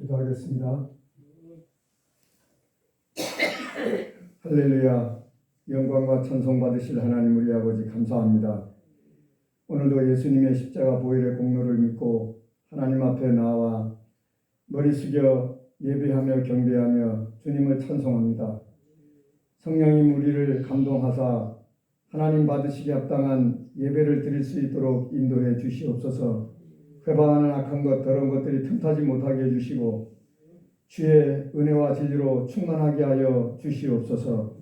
기도하겠습니다. 할렐루야. 영광과 찬송 받으실 하나님 우리 아버지 감사합니다. 오늘도 예수님의 십자가 보혈의 공로를 믿고 하나님 앞에 나와 머리 숙여 예배하며 경배하며 주님을 찬송합니다. 성령님 우리를 감동하사 하나님 받으시기 합당한 예배를 드릴 수 있도록 인도해 주시옵소서. 회방하는 악한 것 더러운 것들이 틈타지 못하게 해주시고 주의 은혜와 진리로 충만하게 하여 주시옵소서.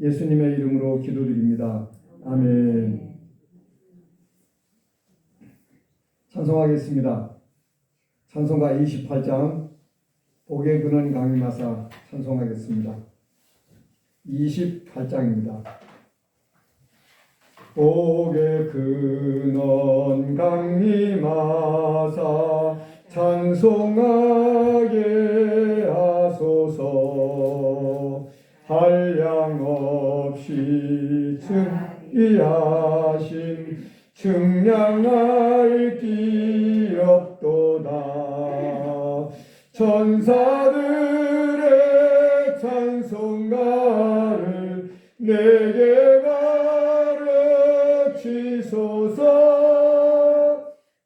예수님의 이름으로 기도드립니다. 아멘. 찬송하겠습니다. 찬송가 28장 복의 근원 강림하사 찬송하겠습니다. 28장입니다. 복의 근원 강림하사 찬송하게 하소서. 한량없이 증이하심 증량할 기 없도다. 천사들의 찬송가를 내게 가르치소서.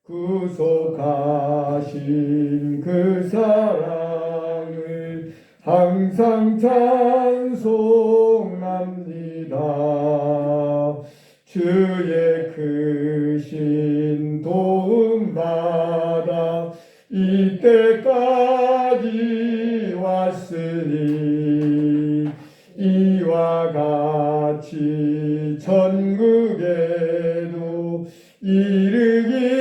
구속하신 그 사랑을 항상 찬송합니다. 주의 크신 도움 받아 이때까지 왔으니 이와 같이 천국에도 이르기를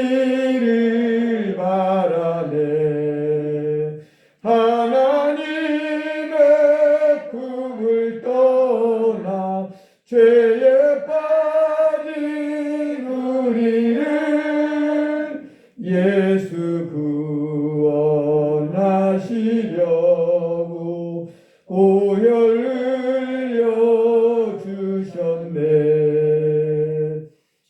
바라네. 하나님의 품을 떠나 죄에 빠진 우리를 예수 구원하시려고 보혈 흘려 주셨네.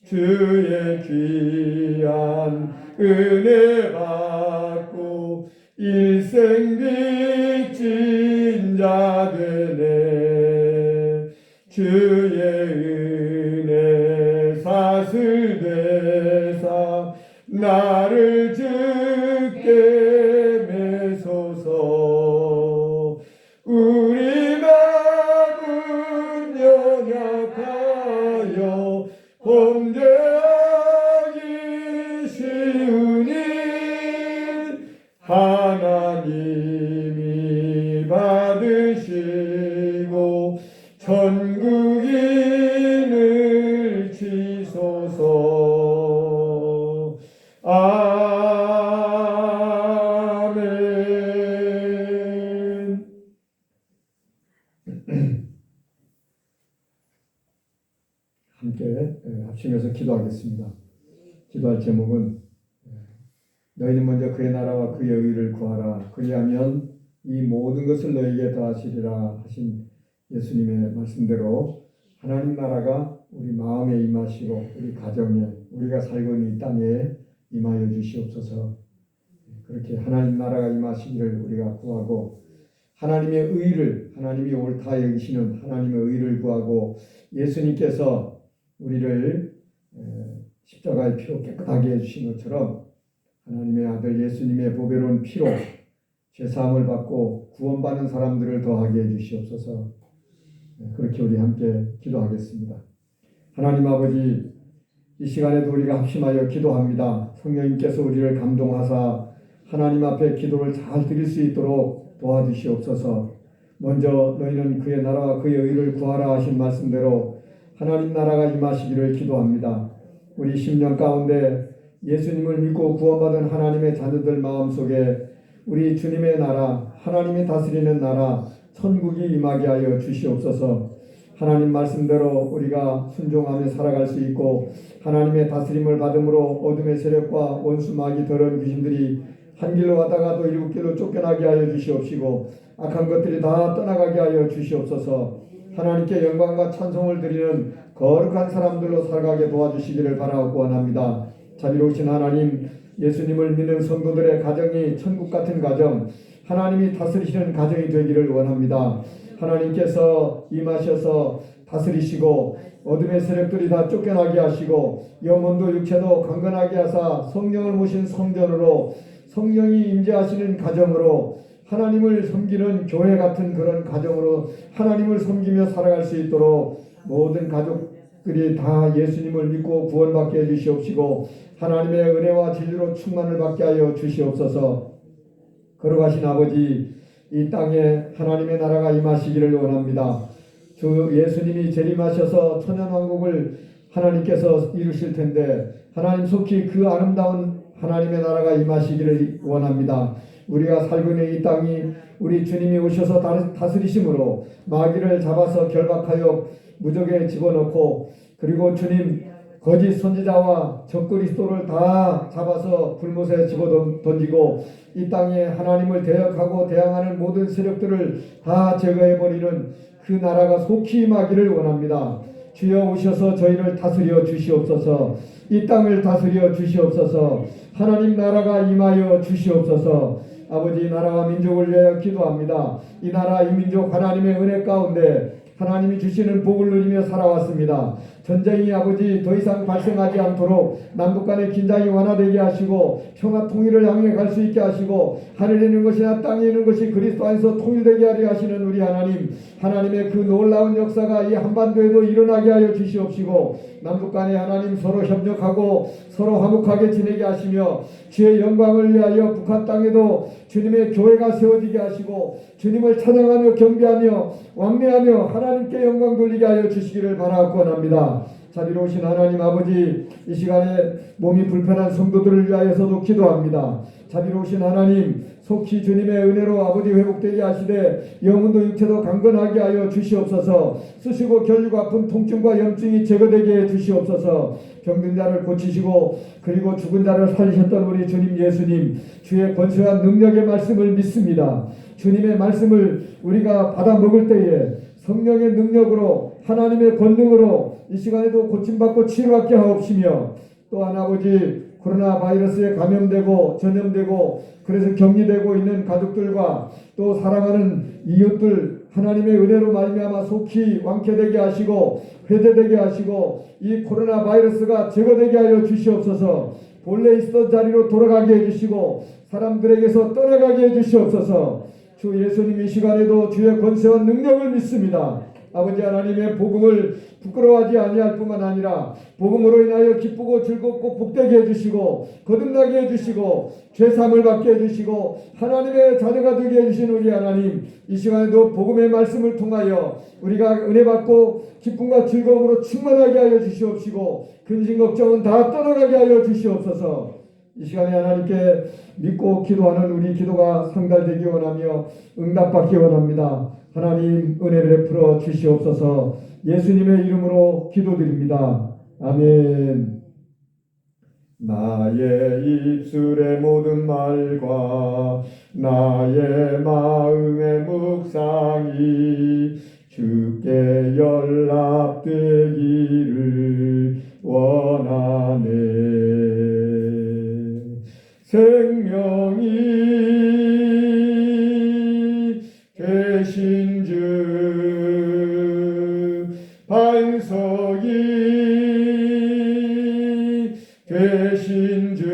주의 귀한 은혜 받고 일생 빚진 자 되네. 주의 은혜 사슬 되사 나를 주께 매소서. 우리 마음은 연약하여 범죄하기 쉬우니 하나님이 받으시고 천국인을 치소서. 아멘. 함께 합심해서 기도하겠습니다. 기도할 제목은 너희는 먼저 그의 나라와 그의 의를 구하라. 그리하면 이 모든 것을 너희에게 더하시리라 하신 예수님의 말씀대로 하나님 나라가 우리 마음에 임하시고 우리 가정에 우리가 살고 있는 이 땅에 임하여 주시옵소서. 그렇게 하나님 나라가 임하시기를 우리가 구하고 하나님의 의를 하나님이 옳다 여기시는 하나님의 의를 구하고 예수님께서 우리를 십자가의 피로 깨끗하게 해주신 것처럼 하나님의 아들 예수님의 보배로운 피로 죄사함을 받고 구원받는 사람들을 더하게 해주시옵소서. 그렇게 우리 함께 기도하겠습니다. 하나님 아버지, 이 시간에도 우리가 합심하여 기도합니다. 성령님께서 우리를 감동하사 하나님 앞에 기도를 잘 드릴 수 있도록 도와주시옵소서. 먼저 너희는 그의 나라와 그의 의를 구하라 하신 말씀대로 하나님 나라가 임하시기를 기도합니다. 우리 10년 가운데 예수님을 믿고 구원받은 하나님의 자녀들 마음속에 우리 주님의 나라, 하나님이 다스리는 나라, 천국이 임하게 하여 주시옵소서. 하나님 말씀대로 우리가 순종하며 살아갈 수 있고 하나님의 다스림을 받음으로 어둠의 세력과 원수 마귀 더러운 귀신들이 한 길로 왔다가도 일곱 길로 쫓겨나게 하여 주시옵시고 악한 것들이 다 떠나가게 하여 주시옵소서. 하나님께 영광과 찬송을 드리는 거룩한 사람들로 살아가게 도와주시기를 바라고 원합니다. 자비로우신 하나님, 예수님을 믿는 성도들의 가정이 천국 같은 가정, 하나님이 다스리시는 가정이 되기를 원합니다. 하나님께서 임하셔서 다스리시고 어둠의 세력들이 다 쫓겨나게 하시고 영혼도 육체도 강건하게 하사 성령을 모신 성전으로 성령이 임재하시는 가정으로 하나님을 섬기는 교회 같은 그런 가정으로 하나님을 섬기며 살아갈 수 있도록 모든 가족들이 다 예수님을 믿고 구원받게 해주시옵시고 하나님의 은혜와 진리로 충만을 받게 하여 주시옵소서. 걸어가신 아버지, 이 땅에 하나님의 나라가 임하시기를 원합니다. 주 예수님이 재림하셔서 천연왕국을 하나님께서 이루실 텐데 하나님 속히 그 아름다운 하나님의 나라가 임하시기를 원합니다. 우리가 살고 있는 이 땅이 우리 주님이 오셔서 다스리심으로 마귀를 잡아서 결박하여 무적에 집어넣고 그리고 주님 거짓 선지자와 적그리스도를 다 잡아서 불못에 집어던지고 이 땅에 하나님을 대역하고 대항하는 모든 세력들을 다 제거해버리는 그 나라가 속히 임하기를 원합니다. 주여 오셔서 저희를 다스려 주시옵소서. 이 땅을 다스려 주시옵소서. 하나님 나라가 임하여 주시옵소서. 아버지 나라와 민족을 위하여 기도합니다. 이 나라 이 민족 하나님의 은혜 가운데 하나님이 주시는 복을 누리며 살아왔습니다. 전쟁이 아버지 더 이상 발생하지 않도록 남북 간의 긴장이 완화되게 하시고 평화 통일을 향해 갈 수 있게 하시고 하늘에 있는 것이나 땅에 있는 것이 그리스도 안에서 통일되게 하려 하시는 우리 하나님, 하나님의 그 놀라운 역사가 이 한반도에도 일어나게 하여 주시옵시고 남북 간에 하나님 서로 협력하고 서로 화목하게 지내게 하시며 주의 영광을 위하여 북한 땅에도 주님의 교회가 세워지게 하시고 주님을 찬양하며 경배하며 왕래하며 하나님께 영광 돌리게 하여 주시기를 바라옵고합니다. 자비로우신 하나님 아버지, 이 시간에 몸이 불편한 성도들을 위하여서도 기도합니다. 자비로우신 하나님, 속히 주님의 은혜로 아버지 회복되게 하시되 영혼도 육체도 강건하게 하여 주시옵소서. 쓰시고 결리고 아픈 통증과 염증이 제거되게 해 주시옵소서. 병든 자를 고치시고 그리고 죽은 자를 살리셨던 우리 주님 예수님, 주의 권세와 능력의 말씀을 믿습니다. 주님의 말씀을 우리가 받아 먹을 때에 성령의 능력으로 하나님의 권능으로 이 시간에도 고침받고 치료받게 하옵시며 또한 아버지 코로나 바이러스에 감염되고 전염되고 그래서 격리되고 있는 가족들과 또 사랑하는 이웃들 하나님의 은혜로 말미암아 속히 완쾌되게 하시고 회대되게 하시고 이 코로나 바이러스가 제거되게 하여 주시옵소서. 본래 있었던 자리로 돌아가게 해주시고 사람들에게서 떠나가게 해주시옵소서. 주 예수님 이 시간에도 주의 권세와 능력을 믿습니다. 아버지 하나님의 복음을 부끄러워하지 아니할 뿐만 아니라 복음으로 인하여 기쁘고 즐겁고 복되게 해주시고 거듭나게 해주시고 죄사함을 받게 해주시고 하나님의 자녀가 되게 해주신 우리 하나님, 이 시간에도 복음의 말씀을 통하여 우리가 은혜 받고 기쁨과 즐거움으로 충만하게 하여 주시옵시고 근심 걱정은 다 떠나가게 하여 주시옵소서. 이 시간에 하나님께 믿고 기도하는 우리 기도가 상달되기 원하며 응답받기 원합니다. 하나님 은혜를 베풀어 주시옵소서. 예수님의 이름으로 기도드립니다. 아멘. 나의 입술의 모든 말과 나의 마음의 묵상이 주께 연락되기를 원하네. 생명이 되신 주 반석이 되신 주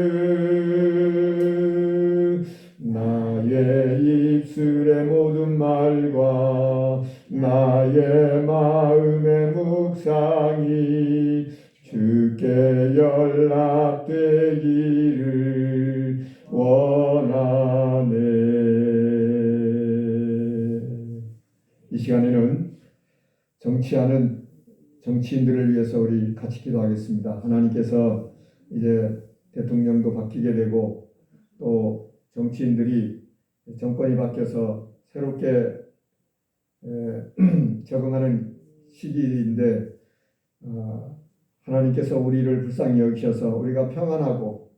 나의 입술의 모든 말과 나의 마음의 묵상이 주께 연락되기를 원하네. 이 시간에는 정치하는 정치인들을 위해서 우리 같이 기도하겠습니다. 하나님께서 이제 대통령도 바뀌게 되고 또 정치인들이 정권이 바뀌어서 새롭게 적응하는 시기인데 하나님께서 우리를 불쌍히 여기셔서 우리가 평안하고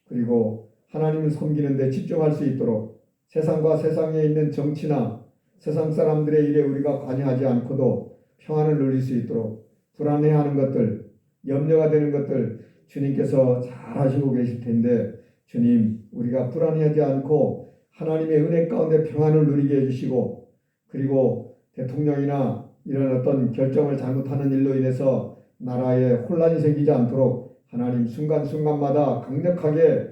그리고 하나님을 섬기는 데 집중할 수 있도록 세상과 세상에 있는 정치나 세상 사람들의 일에 우리가 관여하지 않고도 평안을 누릴 수 있도록 불안해하는 것들, 염려가 되는 것들 주님께서 잘 하시고 계실 텐데 주님, 우리가 불안해하지 않고 하나님의 은혜 가운데 평안을 누리게 해주시고, 그리고 대통령이나 이런 어떤 결정을 잘못하는 일로 인해서 나라에 혼란이 생기지 않도록 하나님 순간순간마다 강력하게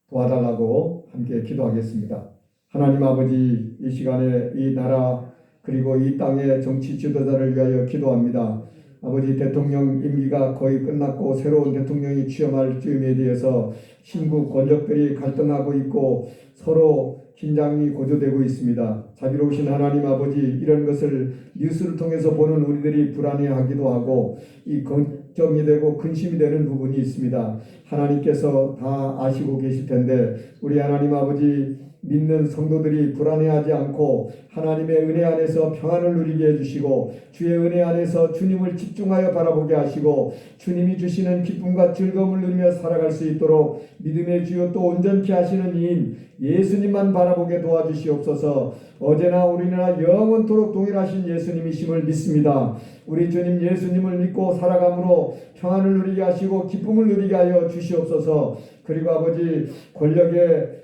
도와달라고 함께 기도하겠습니다. 하나님 아버지, 이 시간에 이 나라 그리고 이 땅의 정치 지도자를 위하여 기도합니다. 아버지, 대통령 임기가 거의 끝났고 새로운 대통령이 취임할 즈음에 대해서 신구 권력들이 갈등하고 있고 서로 긴장이 고조되고 있습니다. 자비로우신 하나님 아버지, 이런 것을 뉴스를 통해서 보는 우리들이 불안해하기도 하고 이 걱정이 되고 근심이 되는 부분이 있습니다. 하나님께서 다 아시고 계실 텐데 우리 하나님 아버지, 믿는 성도들이 불안해하지 않고 하나님의 은혜 안에서 평안을 누리게 해주시고 주의 은혜 안에서 주님을 집중하여 바라보게 하시고 주님이 주시는 기쁨과 즐거움을 누리며 살아갈 수 있도록 믿음의 주요 또 온전케 하시는 이인 예수님만 바라보게 도와주시옵소서. 어제나 우리나 영원토록 동일하신 예수님이심을 믿습니다. 우리 주님 예수님을 믿고 살아감으로 평안을 누리게 하시고 기쁨을 누리게 하여 주시옵소서. 그리고 아버지, 권력의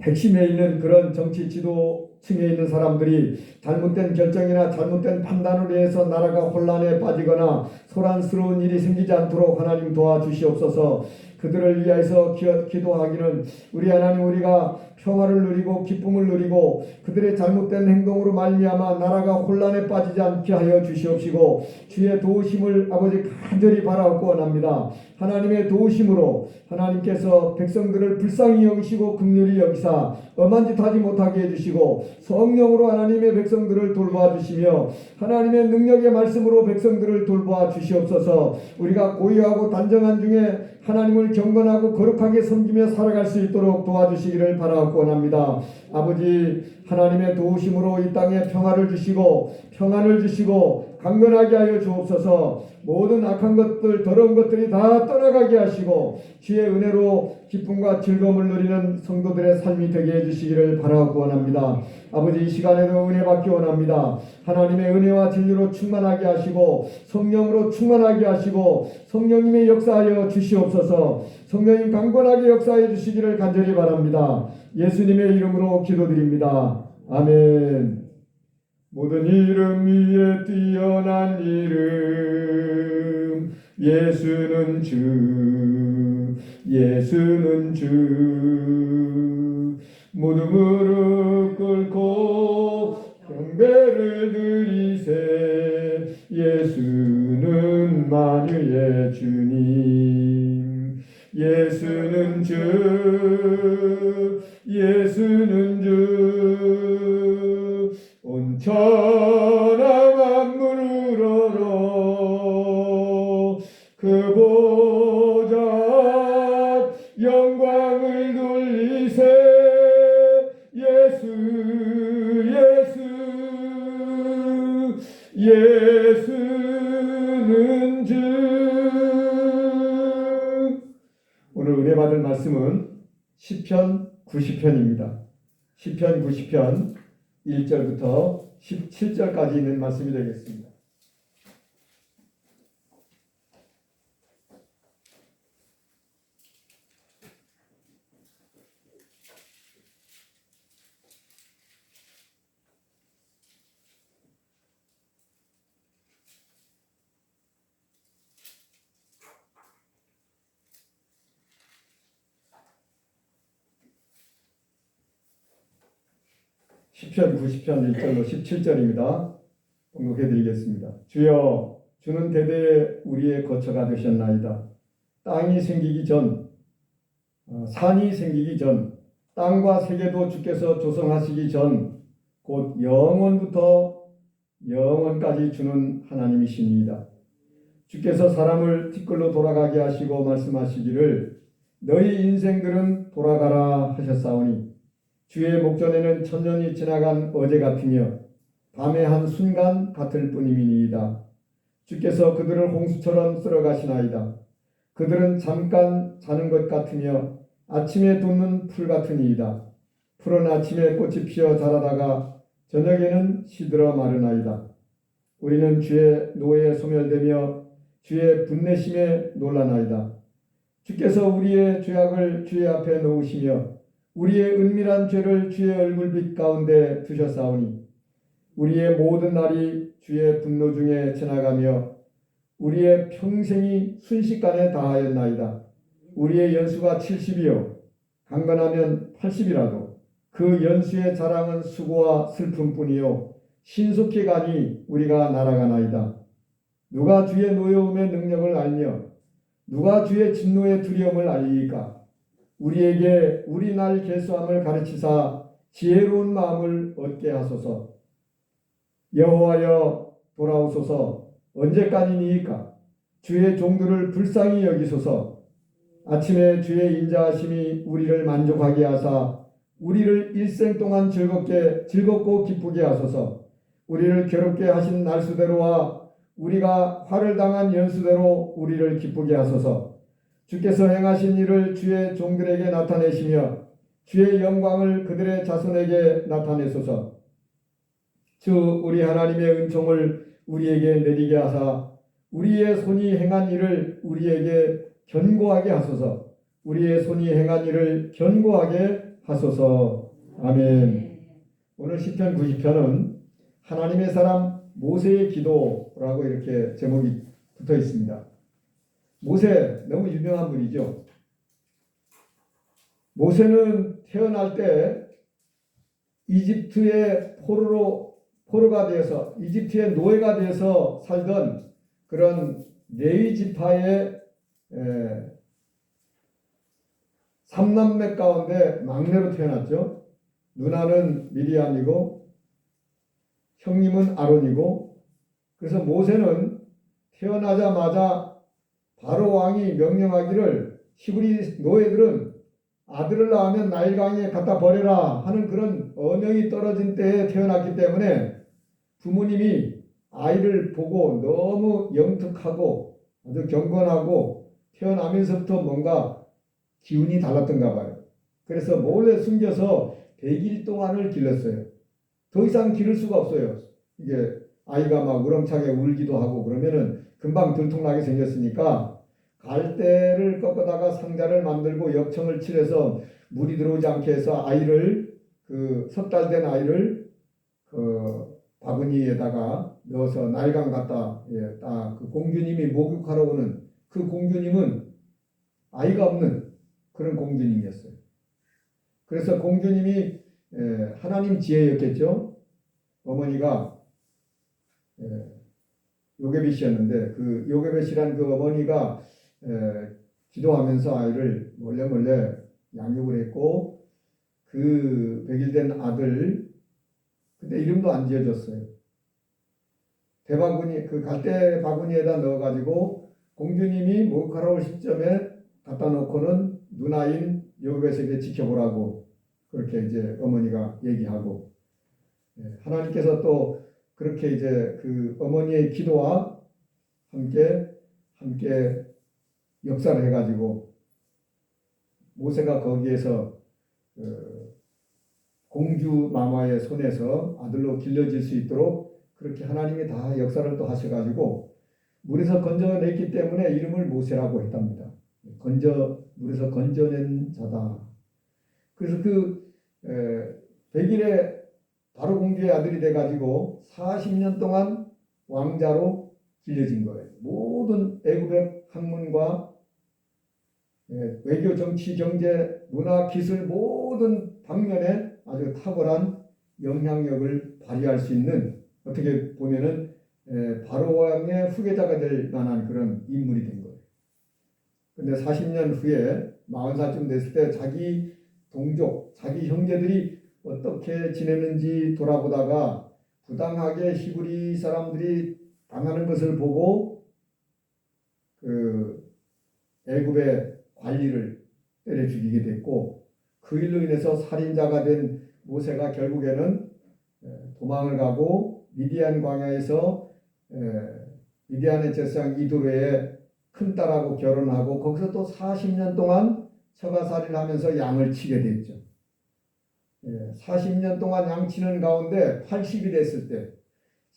핵심에 있는 그런 정치 지도층에 있는 사람들이 잘못된 결정이나 잘못된 판단으로 해서 나라가 혼란에 빠지거나 소란스러운 일이 생기지 않도록 하나님 도와주시옵소서. 그들을 위해서 기도하기는 우리 하나님, 우리가 평화를 누리고 기쁨을 누리고 그들의 잘못된 행동으로 말미암아 나라가 혼란에 빠지지 않게 하여 주시옵시고 주의 도우심을 아버지 간절히 바라옵고 원합니다. 하나님의 도우심으로 하나님께서 백성들을 불쌍히 여기시고 긍휼히 여기사 엄한 짓 하지 못하게 해주시고 성령으로 하나님의 백성들을 돌보아 주시며 하나님의 능력의 말씀으로 백성들을 돌보아 주시옵소서. 우리가 고요하고 단정한 중에 하나님을 경건하고 거룩하게 섬기며 살아갈 수 있도록 도와주시기를 바라옵고 원합니다. 아버지, 하나님의 도우심으로 이 땅에 평화를 주시고 평안을 주시고 강건하게 하여 주옵소서. 모든 악한 것들, 더러운 것들이 다 떠나가게 하시고 주의 은혜로 기쁨과 즐거움을 누리는 성도들의 삶이 되게 해주시기를 바라옵고 원합니다. 아버지, 이 시간에도 은혜 받기 원합니다. 하나님의 은혜와 진리로 충만하게 하시고 성령으로 충만하게 하시고 성령님의 역사하여 주시옵소서. 성령님 강건하게 역사해 주시기를 간절히 바랍니다. 예수님의 이름으로 기도드립니다. 아멘. 모든 이름 위에 뛰어난 이름 예수는 주, 예수는 주. 모든 무릎 꿇고 경배를 드리세. 예수는 만유의 주님, 예수는 주, 예수는 주. 온 천하 만물을 우러러 그 보좌 영광을 돌리세. 예수, 예수, 예수는 주. 오늘 은혜 받을 말씀은 시편 90편입니다. 시편 90편 1절부터 17절까지 있는 말씀이 되겠습니다. 시편 90편 1절로 17절입니다. 봉독해 드리겠습니다. 주여, 주는 대대에 우리의 거처가 되셨나이다. 땅이 생기기 전, 산이 생기기 전, 땅과 세계도 주께서 조성하시기 전, 곧 영원부터 영원까지 주는 하나님이시니이다. 주께서 사람을 티끌로 돌아가게 하시고 말씀하시기를 너희 인생들은 돌아가라 하셨사오니 주의 목전에는 천년이 지나간 어제 같으며 밤의 한 순간 같을 뿐이니이다. 주께서 그들을 홍수처럼 쓸어가시나이다. 그들은 잠깐 자는 것 같으며 아침에 돋는 풀 같으니이다. 풀은 아침에 꽃이 피어 자라다가 저녁에는 시들어 마르나이다. 우리는 주의 노예에 소멸되며 주의 분내심에 놀라나이다. 주께서 우리의 죄악을 주의 앞에 놓으시며 우리의 은밀한 죄를 주의 얼굴빛 가운데 두셨사오니 우리의 모든 날이 주의 분노 중에 지나가며 우리의 평생이 순식간에 다하였나이다. 우리의 연수가 70이요 강건하면 80이라도 그 연수의 자랑은 수고와 슬픔뿐이요 신속히 가니 우리가 날아가나이다. 누가 주의 노여움의 능력을 알며 누가 주의 진노의 두려움을 알리이까? 우리에게 우리 날 계수함을 가르치사 지혜로운 마음을 얻게 하소서. 여호와여 돌아오소서. 언제까지니이까? 주의 종들을 불쌍히 여기소서. 아침에 주의 인자하심이 우리를 만족하게 하사 우리를 일생 동안 즐겁고 기쁘게 하소서. 우리를 괴롭게 하신 날수대로와 우리가 화를 당한 연수대로 우리를 기쁘게 하소서. 주께서 행하신 일을 주의 종들에게 나타내시며 주의 영광을 그들의 자손에게 나타내소서. 주 우리 하나님의 은총을 우리에게 내리게 하사 우리의 손이 행한 일을 우리에게 견고하게 하소서. 우리의 손이 행한 일을 견고하게 하소서. 아멘. 오늘 시편 90편은 하나님의 사람 모세의 기도라고 이렇게 제목이 붙어 있습니다. 모세 너무 유명한 분이죠. 모세는 태어날 때 이집트의 포로가 되어서 이집트의 노예가 되어서 살던 그런 레위 지파의 3남매 가운데 막내로 태어났죠. 누나는 미리암이고 형님은 아론이고, 그래서 모세는 태어나자마자 바로 왕이 명령하기를 히브리 노예들은 아들을 낳으면 나일강에 갖다 버려라 하는 그런 어명이 떨어진 때에 태어났기 때문에 부모님이 아이를 보고 너무 영특하고 아주 경건하고 태어나면서부터 뭔가 기운이 달랐던가 봐요. 그래서 몰래 숨겨서 100일 동안을 길렀어요. 더 이상 기를 수가 없어요. 이게 아이가 막 우렁차게 울기도 하고 그러면은 금방 들통나게 생겼으니까 갈대를 꺾어다가 상자를 만들고 역청을 칠해서 물이 들어오지 않게 해서 아이를 석 달 된 아이를 바구니에다가 넣어서 나일강 갔다 딱 그 공주님이 목욕하러 오는 그 공주님은 아이가 없는 그런 공주님이었어요. 그래서 공주님이 하나님 지혜였겠죠. 어머니가 요게벳이었는데 그 요게벳이란 그 어머니가 기도하면서 아이를 몰래 양육을 했고 그 100일 된 아들 근데 이름도 안 지어줬어요. 대바구니 그 갈대 바구니에다 넣어가지고 공주님이 목욕하러 올 시점에 갖다 놓고는 누나인 요게벳에게 지켜보라고 그렇게 이제 어머니가 얘기하고 하나님께서 또 그렇게 이제 그 어머니의 기도와 함께 역사를 해가지고 모세가 거기에서 공주 마마의 손에서 아들로 길러질 수 있도록 그렇게 하나님이 다 역사를 또 하셔가지고 물에서 건져냈기 때문에 이름을 모세라고 했답니다. 물에서 건져낸 자다. 그래서 그 100일에 바로 공주의 아들이 돼가지고 40년 동안 왕자로 길려진 거예요. 모든 애굽의 학문과 외교, 정치, 경제, 문화, 기술 모든 방면에 아주 탁월한 영향력을 발휘할 수 있는 어떻게 보면은 바로 왕의 후계자가 될 만한 그런 인물이 된 거예요. 근데 40년 후에 40살쯤 됐을 때 자기 동족, 자기 형제들이 어떻게 지내는지 돌아보다가 부당하게 히브리 사람들이 당하는 것을 보고 그 애굽의 관리를 때려 죽이게 됐고 그 일로 인해서 살인자가 된 모세가 결국에는 도망을 가고 미디안 광야에서 미디안의 제사장 이도르의 큰딸하고 결혼하고 거기서 또 40년 동안 처가살이를 하면서 양을 치게 됐죠. 40년 동안 양치는 가운데 80이 됐을 때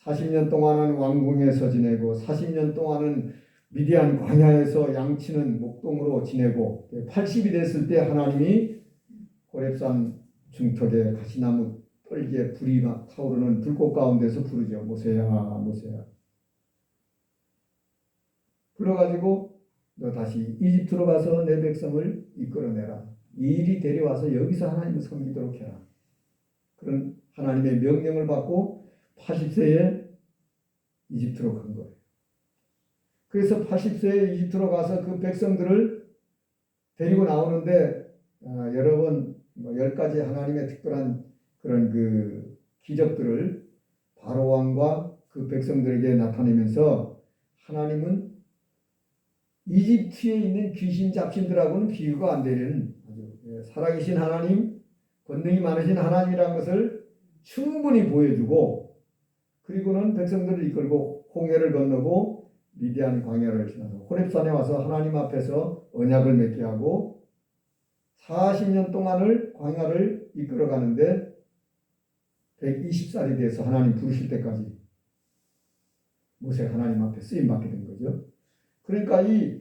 40년 동안은 왕궁에서 지내고 40년 동안은 미디안 광야에서 양치는 목동으로 지내고 80이 됐을 때 하나님이 호렙산 중턱에 가시나무 떨기에 불이 막 타오르는 불꽃 가운데서 부르죠. 모세야 모세야. 불러가지고 너 다시 이집트로 가서 내 백성을 이끌어내라. 이 일이 데려와서 여기서 하나님을 섬기도록 해라. 그런 하나님의 명령을 받고 80세에 이집트로 간 거예요. 그래서 80세에 이집트로 가서 그 백성들을 데리고 나오는데 여러 번 10가지 하나님의 특별한 그런 그 기적들을 바로 왕과 그 백성들에게 나타내면서 하나님은 이집트에 있는 귀신 잡신들하고는 비교가 안 되는 아주 살아계신 하나님, 권능이 많으신 하나님이라는 것을 충분히 보여주고, 그리고는 백성들을 이끌고 홍해를 건너고 미디안 광야를 지나서 호렙산에 와서 하나님 앞에서 언약을 맺게 하고 40년 동안을 광야를 이끌어가는데 120살이 돼서 하나님 부르실 때까지 모세가 하나님 앞에 쓰임받게 된 거죠. 그러니까 이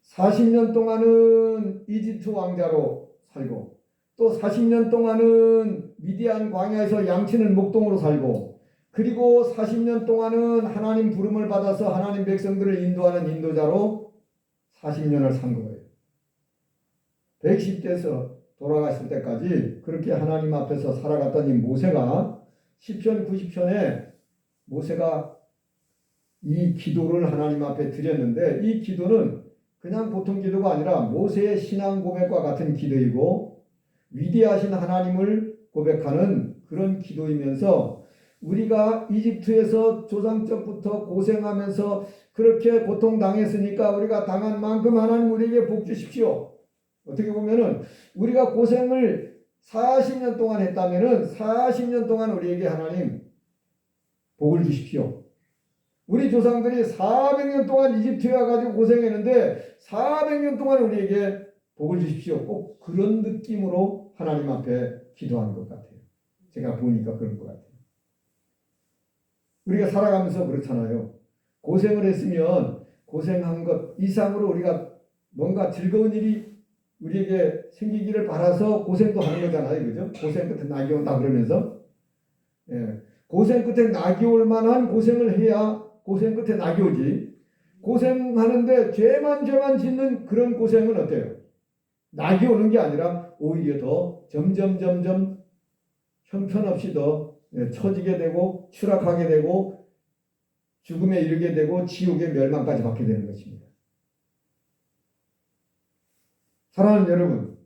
40년 동안은 이집트 왕자로 살고 또 40년 동안은 미디안 광야에서 양치는 목동으로 살고 그리고 40년 동안은 하나님 부름을 받아서 하나님 백성들을 인도하는 인도자로 40년을 산 거예요. 110대에서 돌아가실 때까지 그렇게 하나님 앞에서 살아갔던 이 모세가 시편 90편에 모세가 이 기도를 하나님 앞에 드렸는데 이 기도는 그냥 보통 기도가 아니라 모세의 신앙 고백과 같은 기도이고 위대하신 하나님을 고백하는 그런 기도이면서 우리가 이집트에서 조상적부터 고생하면서 그렇게 고통당했으니까 우리가 당한 만큼 하나님 우리에게 복 주십시오. 어떻게 보면은 우리가 고생을 40년 동안 했다면은 40년 동안 우리에게 하나님 복을 주십시오. 우리 조상들이 400년 동안 이집트에 와가지고 고생했는데 400년 동안 우리에게 복을 주십시오. 꼭 그런 느낌으로 하나님 앞에 기도하는 것 같아요. 제가 보니까 그런 것 같아요. 우리가 살아가면서 그렇잖아요. 고생을 했으면 고생한 것 이상으로 우리가 뭔가 즐거운 일이 우리에게 생기기를 바라서 고생도 하는 거잖아요. 그죠? 고생 끝에 낙이 온다 그러면서. 예. 고생 끝에 낙이 올 만한 고생을 해야 고생 끝에 낙이 오지. 고생하는데 죄만 짓는 그런 고생은 어때요? 낙이 오는 게 아니라 오히려 더 점점 형편없이 더 처지게 되고 추락하게 되고 죽음에 이르게 되고 지옥의 멸망까지 받게 되는 것입니다. 사랑하는 여러분,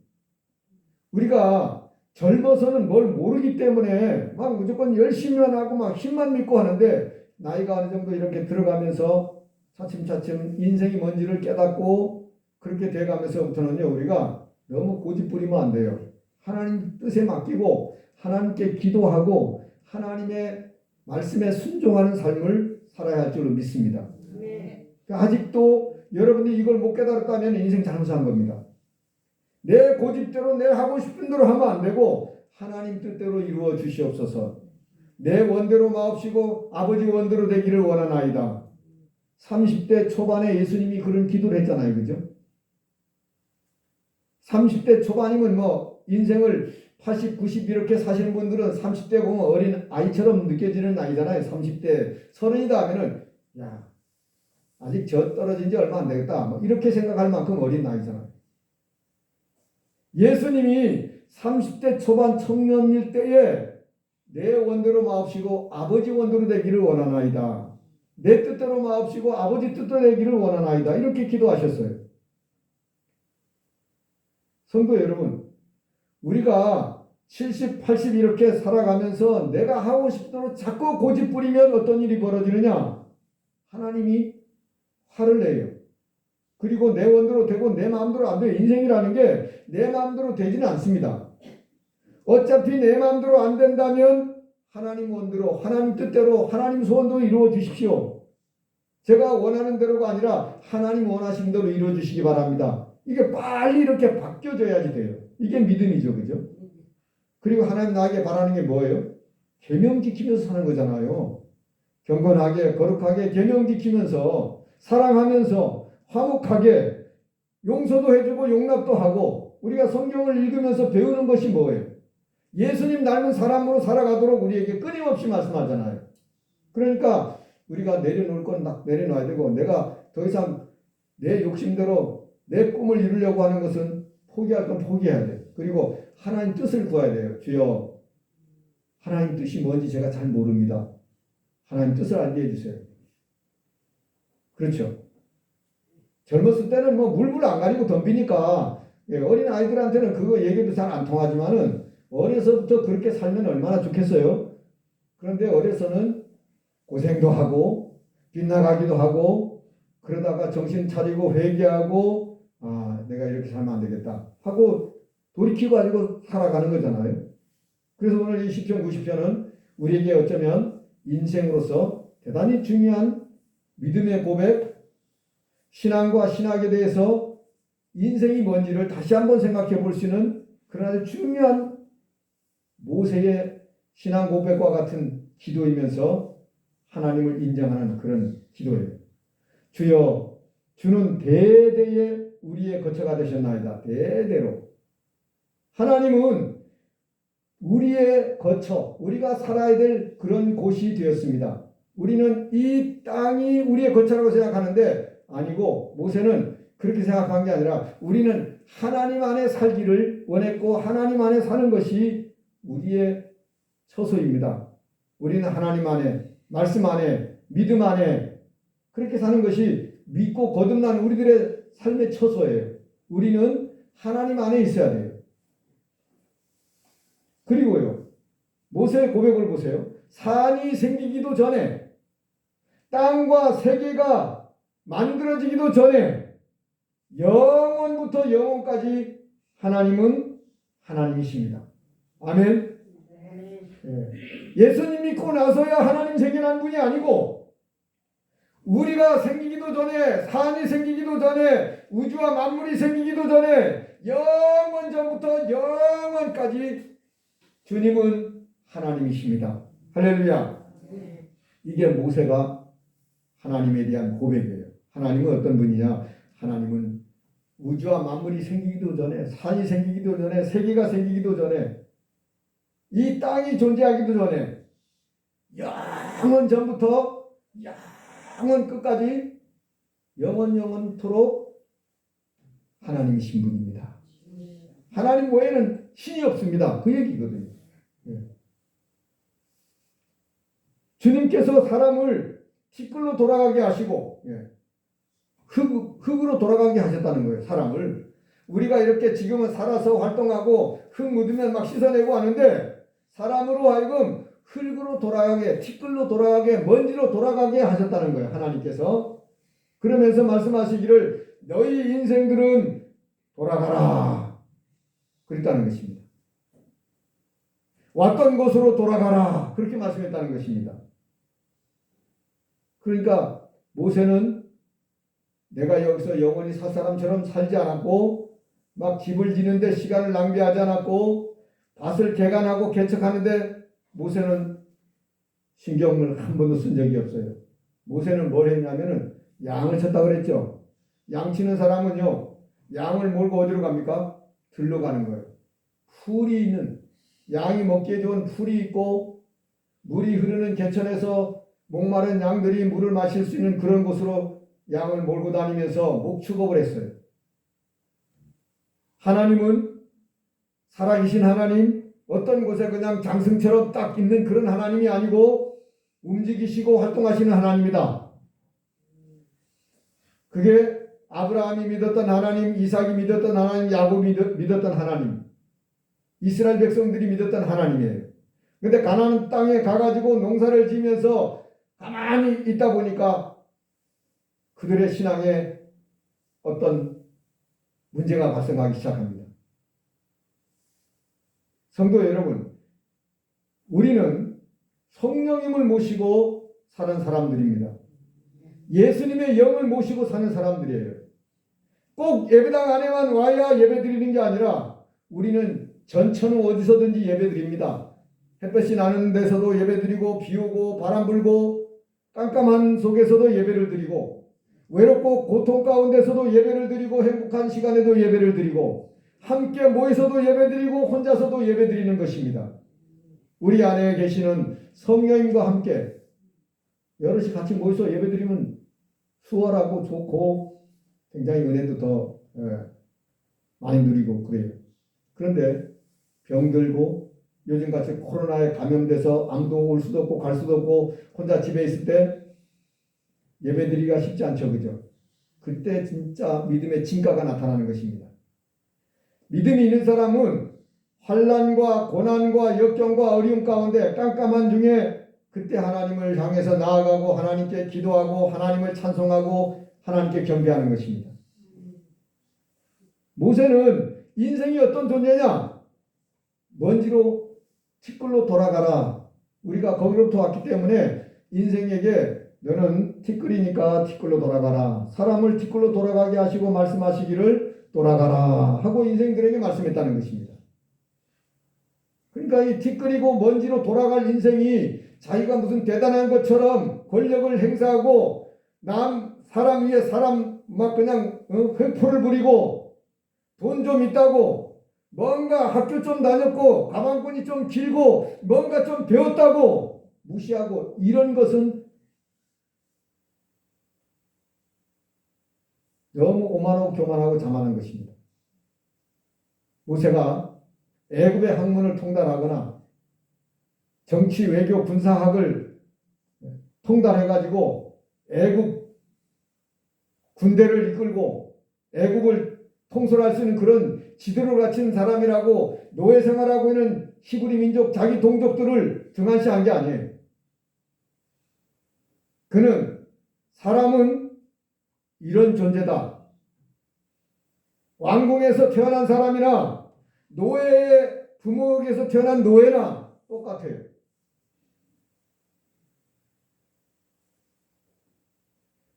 우리가 젊어서는 뭘 모르기 때문에 막 무조건 열심히만 하고 막 힘만 믿고 하는데 나이가 어느 정도 이렇게 들어가면서 차츰차츰 인생이 뭔지를 깨닫고 그렇게 돼가면서부터는요 우리가 너무 고집 부리면 안 돼요. 하나님 뜻에 맡기고 하나님께 기도하고 하나님의 말씀에 순종하는 삶을 살아야 할 줄로 믿습니다. 그러니까 아직도 여러분들이 이걸 못 깨달았다면 인생 잘못한 겁니다. 내 고집대로 내 하고 싶은 대로 하면 안 되고 하나님 뜻대로 이루어 주시옵소서. 내 원대로 마옵시고 아버지 원대로 되기를 원하나이다. 30대 초반에 예수님이 그런 기도를 했잖아요. 그죠? 30대 초반이면 뭐 인생을 80, 90 이렇게 사시는 분들은 30대 보면 어린 아이처럼 느껴지는 나이잖아요. 30대 30이다 하면은 야 아직 저 떨어진 지 얼마 안 되겠다. 뭐 이렇게 생각할 만큼 어린 나이잖아요. 예수님이 30대 초반 청년일 때에 내 원대로 마옵시고 아버지 원대로 되기를 원하나이다. 내 뜻대로 마옵시고 아버지 뜻대로 되기를 원하나이다. 이렇게 기도하셨어요. 성도 여러분, 우리가 70, 80 이렇게 살아가면서 내가 하고 싶은 대로 자꾸 고집 부리면 어떤 일이 벌어지느냐? 하나님이 화를 내요. 그리고 내 원대로 되고 내 마음대로 안 돼요. 인생이라는 게 내 마음대로 되지는 않습니다. 어차피 내 마음대로 안 된다면 하나님 원대로 하나님 뜻대로 하나님 소원대로 이루어 주십시오. 제가 원하는 대로가 아니라 하나님 원하신 대로 이루어 주시기 바랍니다. 이게 빨리 이렇게 바뀌어져야지 돼요. 이게 믿음이죠. 그죠? 그리고 하나님 나에게 바라는 게 뭐예요? 계명 지키면서 사는 거잖아요. 경건하게 거룩하게 계명 지키면서 사랑하면서 화목하게 용서도 해주고 용납도 하고 우리가 성경을 읽으면서 배우는 것이 뭐예요? 예수님 닮은 사람으로 살아가도록 우리에게 끊임없이 말씀하잖아요. 그러니까 우리가 내려놓을 건 내려놔야 되고 내가 더 이상 내 욕심대로 내 꿈을 이루려고 하는 것은 포기할 건 포기해야 돼. 그리고 하나님 뜻을 구해야 돼요. 주여 하나님 뜻이 뭔지 제가 잘 모릅니다. 하나님 뜻을 알게 해주세요. 그렇죠. 젊었을 때는 뭐 물불 안 가리고 덤비니까 어린 아이들한테는 그거 얘기도 잘 안 통하지만은 어려서부터 그렇게 살면 얼마나 좋겠어요. 그런데 어려서는 고생도 하고 빗나가기도 하고 그러다가 정신 차리고 회개하고 내가 이렇게 살면 안 되겠다 하고 돌이키고 가지고 살아가는 거잖아요. 그래서 오늘 이 시편 90편은 우리에게 어쩌면 인생으로서 대단히 중요한 믿음의 고백, 신앙과 신학에 대해서 인생이 뭔지를 다시 한번 생각해 볼 수 있는 그런 아주 중요한 모세의 신앙 고백과 같은 기도이면서 하나님을 인정하는 그런 기도예요. 주여 주는 대대에 우리의 거처가 되셨나이다. 대대로. 하나님은 우리의 거처, 우리가 살아야 될 그런 곳이 되었습니다. 우리는 이 땅이 우리의 거처라고 생각하는데 아니고 모세는 그렇게 생각한 게 아니라 우리는 하나님 안에 살기를 원했고 하나님 안에 사는 것이 우리의 처소입니다. 우리는 하나님 안에, 말씀 안에, 믿음 안에 그렇게 사는 것이 믿고 거듭난 우리들의 삶의 처소예요. 우리는 하나님 안에 있어야 돼요. 그리고요. 모세의 고백을 보세요. 산이 생기기도 전에 땅과 세계가 만들어지기도 전에 영원부터 영원까지 하나님은 하나님이십니다. 아멘. 예수님 믿고 나서야 하나님 생겨난 분이 아니고 우리가 생기기도 전에 산이 생기기도 전에 우주와 만물이 생기기도 전에 영원 전부터 영원까지 주님은 하나님이십니다. 할렐루야. 이게 모세가 하나님에 대한 고백이에요. 하나님은 어떤 분이냐? 하나님은 우주와 만물이 생기기도 전에 산이 생기기도 전에 세계가 생기기도 전에 이 땅이 존재하기도 전에 영원 전부터 영원 끝까지 영원토록 하나님이신 분입니다. 하나님 외에는 신이 없습니다. 그 얘기거든요. 주님께서 사람을 티끌로 돌아가게 하시고 흙으로 돌아가게 하셨다는 거예요. 사람을. 우리가 이렇게 지금은 살아서 활동하고 흙 묻으면 막 씻어내고 하는데 사람으로 하여금 흙으로 돌아가게, 티끌로 돌아가게, 먼지로 돌아가게 하셨다는 거예요. 하나님께서. 그러면서 말씀하시기를 너희 인생들은 돌아가라. 그랬다는 것입니다. 왔던 곳으로 돌아가라. 그렇게 말씀했다는 것입니다. 그러니까 모세는 내가 여기서 영원히 살 사람처럼 살지 않았고 막 집을 지는데 시간을 낭비하지 않았고 밭을 개간하고 개척하는데 모세는 신경을 한 번도 쓴 적이 없어요. 모세는 뭘 했냐면은 양을 쳤다고 그랬죠. 양 치는 사람은요. 양을 몰고 어디로 갑니까? 들러 가는 거예요. 풀이 있는 양이 먹기에 좋은 풀이 있고 물이 흐르는 개천에서 목마른 양들이 물을 마실 수 있는 그런 곳으로 양을 몰고 다니면서 목축업을 했어요. 하나님은 살아계신 하나님, 어떤 곳에 그냥 장승처럼 딱 있는 그런 하나님이 아니고 움직이시고 활동하시는 하나님이다. 그게 아브라함이 믿었던 하나님, 이삭이 믿었던 하나님, 야곱이 믿었던 하나님, 이스라엘 백성들이 믿었던 하나님이에요. 근데 가나안 땅에 가가지고 농사를 지면서 가만히 있다 보니까 그들의 신앙에 어떤 문제가 발생하기 시작합니다. 성도 여러분, 우리는 성령님을 모시고 사는 사람들입니다. 예수님의 영을 모시고 사는 사람들이에요. 꼭 예배당 안에만 와야 예배 드리는 게 아니라 우리는 전천후 어디서든지 예배 드립니다. 햇볕이 나는 데서도 예배 드리고 비 오고 바람 불고 깜깜한 속에서도 예배를 드리고 외롭고 고통 가운데서도 예배를 드리고 행복한 시간에도 예배를 드리고 함께 모여서도 예배 드리고 혼자서도 예배 드리는 것입니다. 우리 안에 계시는 성령님과 함께 여럿이 같이 모여서 예배 드리면 수월하고 좋고 굉장히 은혜도 더 많이 누리고 그래요. 그런데 병들고 요즘같이 코로나에 감염돼서 아무도 올 수도 없고 갈 수도 없고 혼자 집에 있을 때 예배드리기가 쉽지 않죠. 그죠? 그때 진짜 믿음의 진가가 나타나는 것입니다. 믿음이 있는 사람은 환난과 고난과 역경과 어려움 가운데 깜깜한 중에 그때 하나님을 향해서 나아가고 하나님께 기도하고 하나님을 찬송하고 하나님께 경배하는 것입니다. 모세는 인생이 어떤 존재냐? 먼지로 티끌로 돌아가라. 우리가 거기로부터 왔기 때문에 인생에게 너는 티끌이니까 티끌로 돌아가라. 사람을 티끌로 돌아가게 하시고 말씀하시기를 돌아가라 하고 인생들에게 말씀했다는 것입니다. 그러니까 이 티끌이고 먼지로 돌아갈 인생이 자기가 무슨 대단한 것처럼 권력을 행사하고 사람 위에 사람 막 그냥 회포를 부리고 돈 좀 있다고 뭔가 학교 좀 다녔고 가방끈이 좀 길고 뭔가 좀 배웠다고 무시하고 이런 것은 너무 오만하고 교만하고 자만한 것입니다. 모세가 애굽의 학문을 통달하거나 정치, 외교, 군사학을 통달해가지고 애굽 군대를 이끌고 애굽을 통솔할 수 있는 그런 지도를 갖춘 사람이라고 노예 생활하고 있는 히브리 민족 자기 동족들을 등한시한 게 아니에요. 그는 사람은 이런 존재다. 왕궁에서 태어난 사람이나 노예의 부모에게서 태어난 노예나 똑같아요.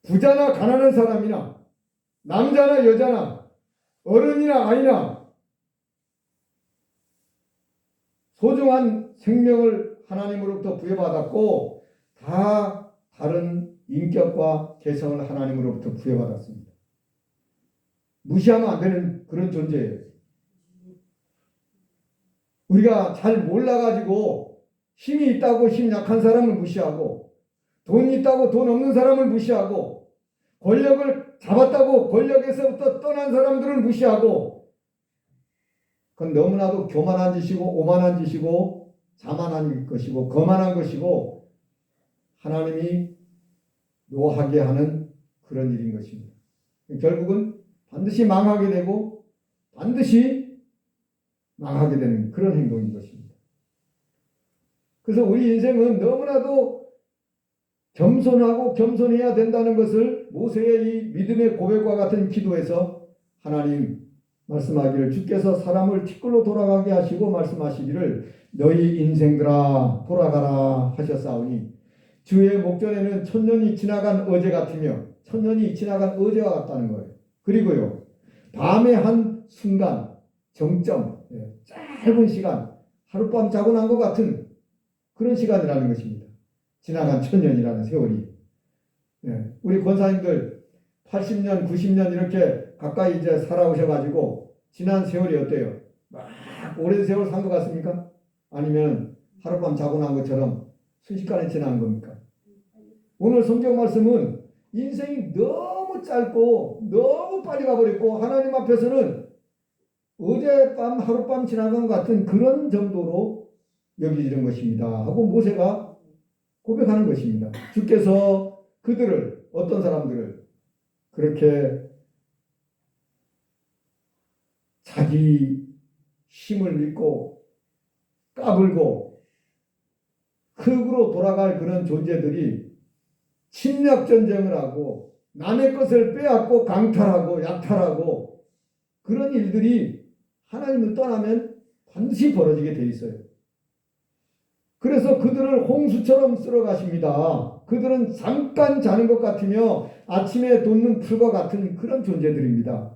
부자나 가난한 사람이나 남자나 여자나 어른이나 아이나 소중한 생명을 하나님으로부터 부여받았고 다 다른 인격과 개성을 하나님으로부터 부여받았습니다. 무시하면 안 되는 그런 존재예요. 우리가 잘 몰라가지고 힘이 있다고 힘 약한 사람을 무시하고 돈이 있다고 돈 없는 사람을 무시하고 권력을 잡았다고 권력에서부터 떠난 사람들을 무시하고 그건 너무나도 교만한 짓이고 오만한 짓이고 자만한 것이고 거만한 것이고 하나님이 노하게 하는 그런 일인 것입니다. 결국은 반드시 망하게 되고 반드시 망하게 되는 그런 행동인 것입니다. 그래서 우리 인생은 너무나도 겸손하고 겸손해야 된다는 것을 모세의 이 믿음의 고백과 같은 기도에서 하나님 말씀하기를 주께서 사람을 티끌로 돌아가게 하시고 말씀하시기를 너희 인생들아 돌아가라 하셨사오니 주의 목전에는 천년이 지나간 어제 같으며 천년이 지나간 어제와 같다는 거예요. 그리고요 밤의 한 순간 정점 짧은 시간 하룻밤 자고 난 것 같은 그런 시간이라는 것입니다. 지나간 천년이라는 세월이. 우리 권사님들 80년, 90년 이렇게 가까이 이제 살아오셔가지고 지난 세월이 어때요? 막 오랜 세월 산 것 같습니까? 아니면 하룻밤 자고 난 것처럼 순식간에 지나는 겁니까? 오늘 성경 말씀은 인생이 너무 짧고 너무 빨리 가버렸고 하나님 앞에서는 어젯밤 하룻밤 지나간 것 같은 그런 정도로 여기지는 것입니다 하고 모세가 고백하는 것입니다. 주께서 그들을 어떤 사람들을 그렇게 자기 힘을 믿고 까불고 흙으로 돌아갈 그런 존재들이 침략전쟁을 하고 남의 것을 빼앗고 강탈하고 약탈하고 그런 일들이 하나님을 떠나면 반드시 벌어지게 돼 있어요. 그래서 그들을 홍수처럼 쓸어가십니다. 그들은 잠깐 자는 것 같으며 아침에 돋는 풀과 같은 그런 존재들입니다.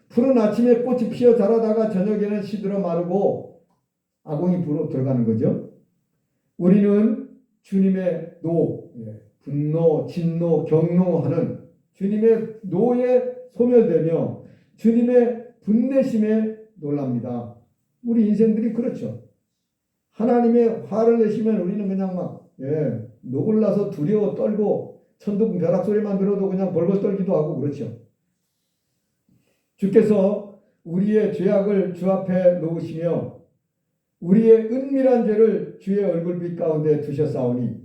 풀은 아침에 꽃이 피어 자라다가 저녁에는 시들어 마르고 아궁이 불로 들어가는 거죠. 우리는 주님의 분노, 진노, 경노하는 주님의 노에 소멸되며 주님의 분내심에 놀랍니다. 우리 인생들이 그렇죠. 하나님의 화를 내시면 우리는 그냥 막 놀라서 두려워 떨고 천둥 벼락 소리만 들어도 그냥 벌벌 떨기도 하고 그렇죠. 주께서 우리의 죄악을 주 앞에 놓으시며 우리의 은밀한 죄를 주의 얼굴빛 가운데 두셨사오니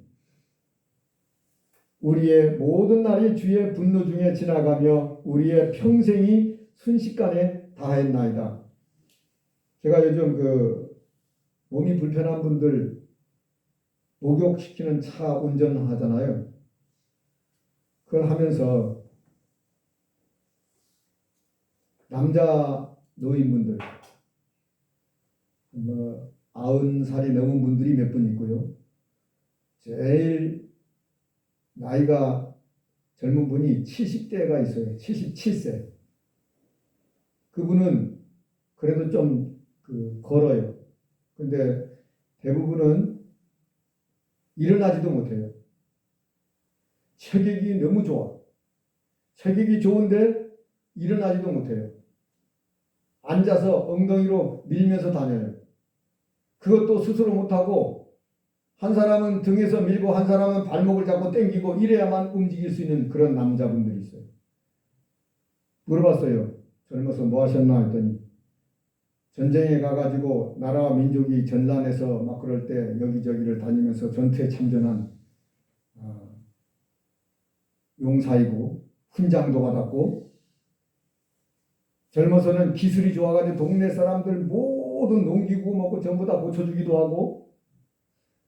우리의 모든 날이 주의 분노 중에 지나가며 우리의 평생이 순식간에 다했나이다. 제가 요즘 몸이 불편한 분들 목욕시키는 차 운전하잖아요. 그걸 하면서 남자 노인분들 90살이 넘은 분들이 몇 분 있고요. 제일 나이가 젊은 분이 70대가 있어요. 77세. 그분은 그래도 좀 걸어요. 근데 대부분은 일어나지도 못해요. 체격이 너무 좋아. 체격이 좋은데 일어나지도 못해요. 앉아서 엉덩이로 밀면서 다녀요. 그것도 스스로 못하고 한 사람은 등에서 밀고 한 사람은 발목을 잡고 당기고 이래야만 움직일 수 있는 그런 남자분들이 있어요. 물어봤어요. 젊어서 뭐 하셨나 했더니 전쟁에 가가지고 나라와 민족이 전란해서 막 그럴 때 여기저기를 다니면서 전투에 참전한 용사이고 훈장도 받았고 젊어서는 기술이 좋아가지고 동네 사람들 모든 농기구 먹고 전부 다 고쳐주기도 하고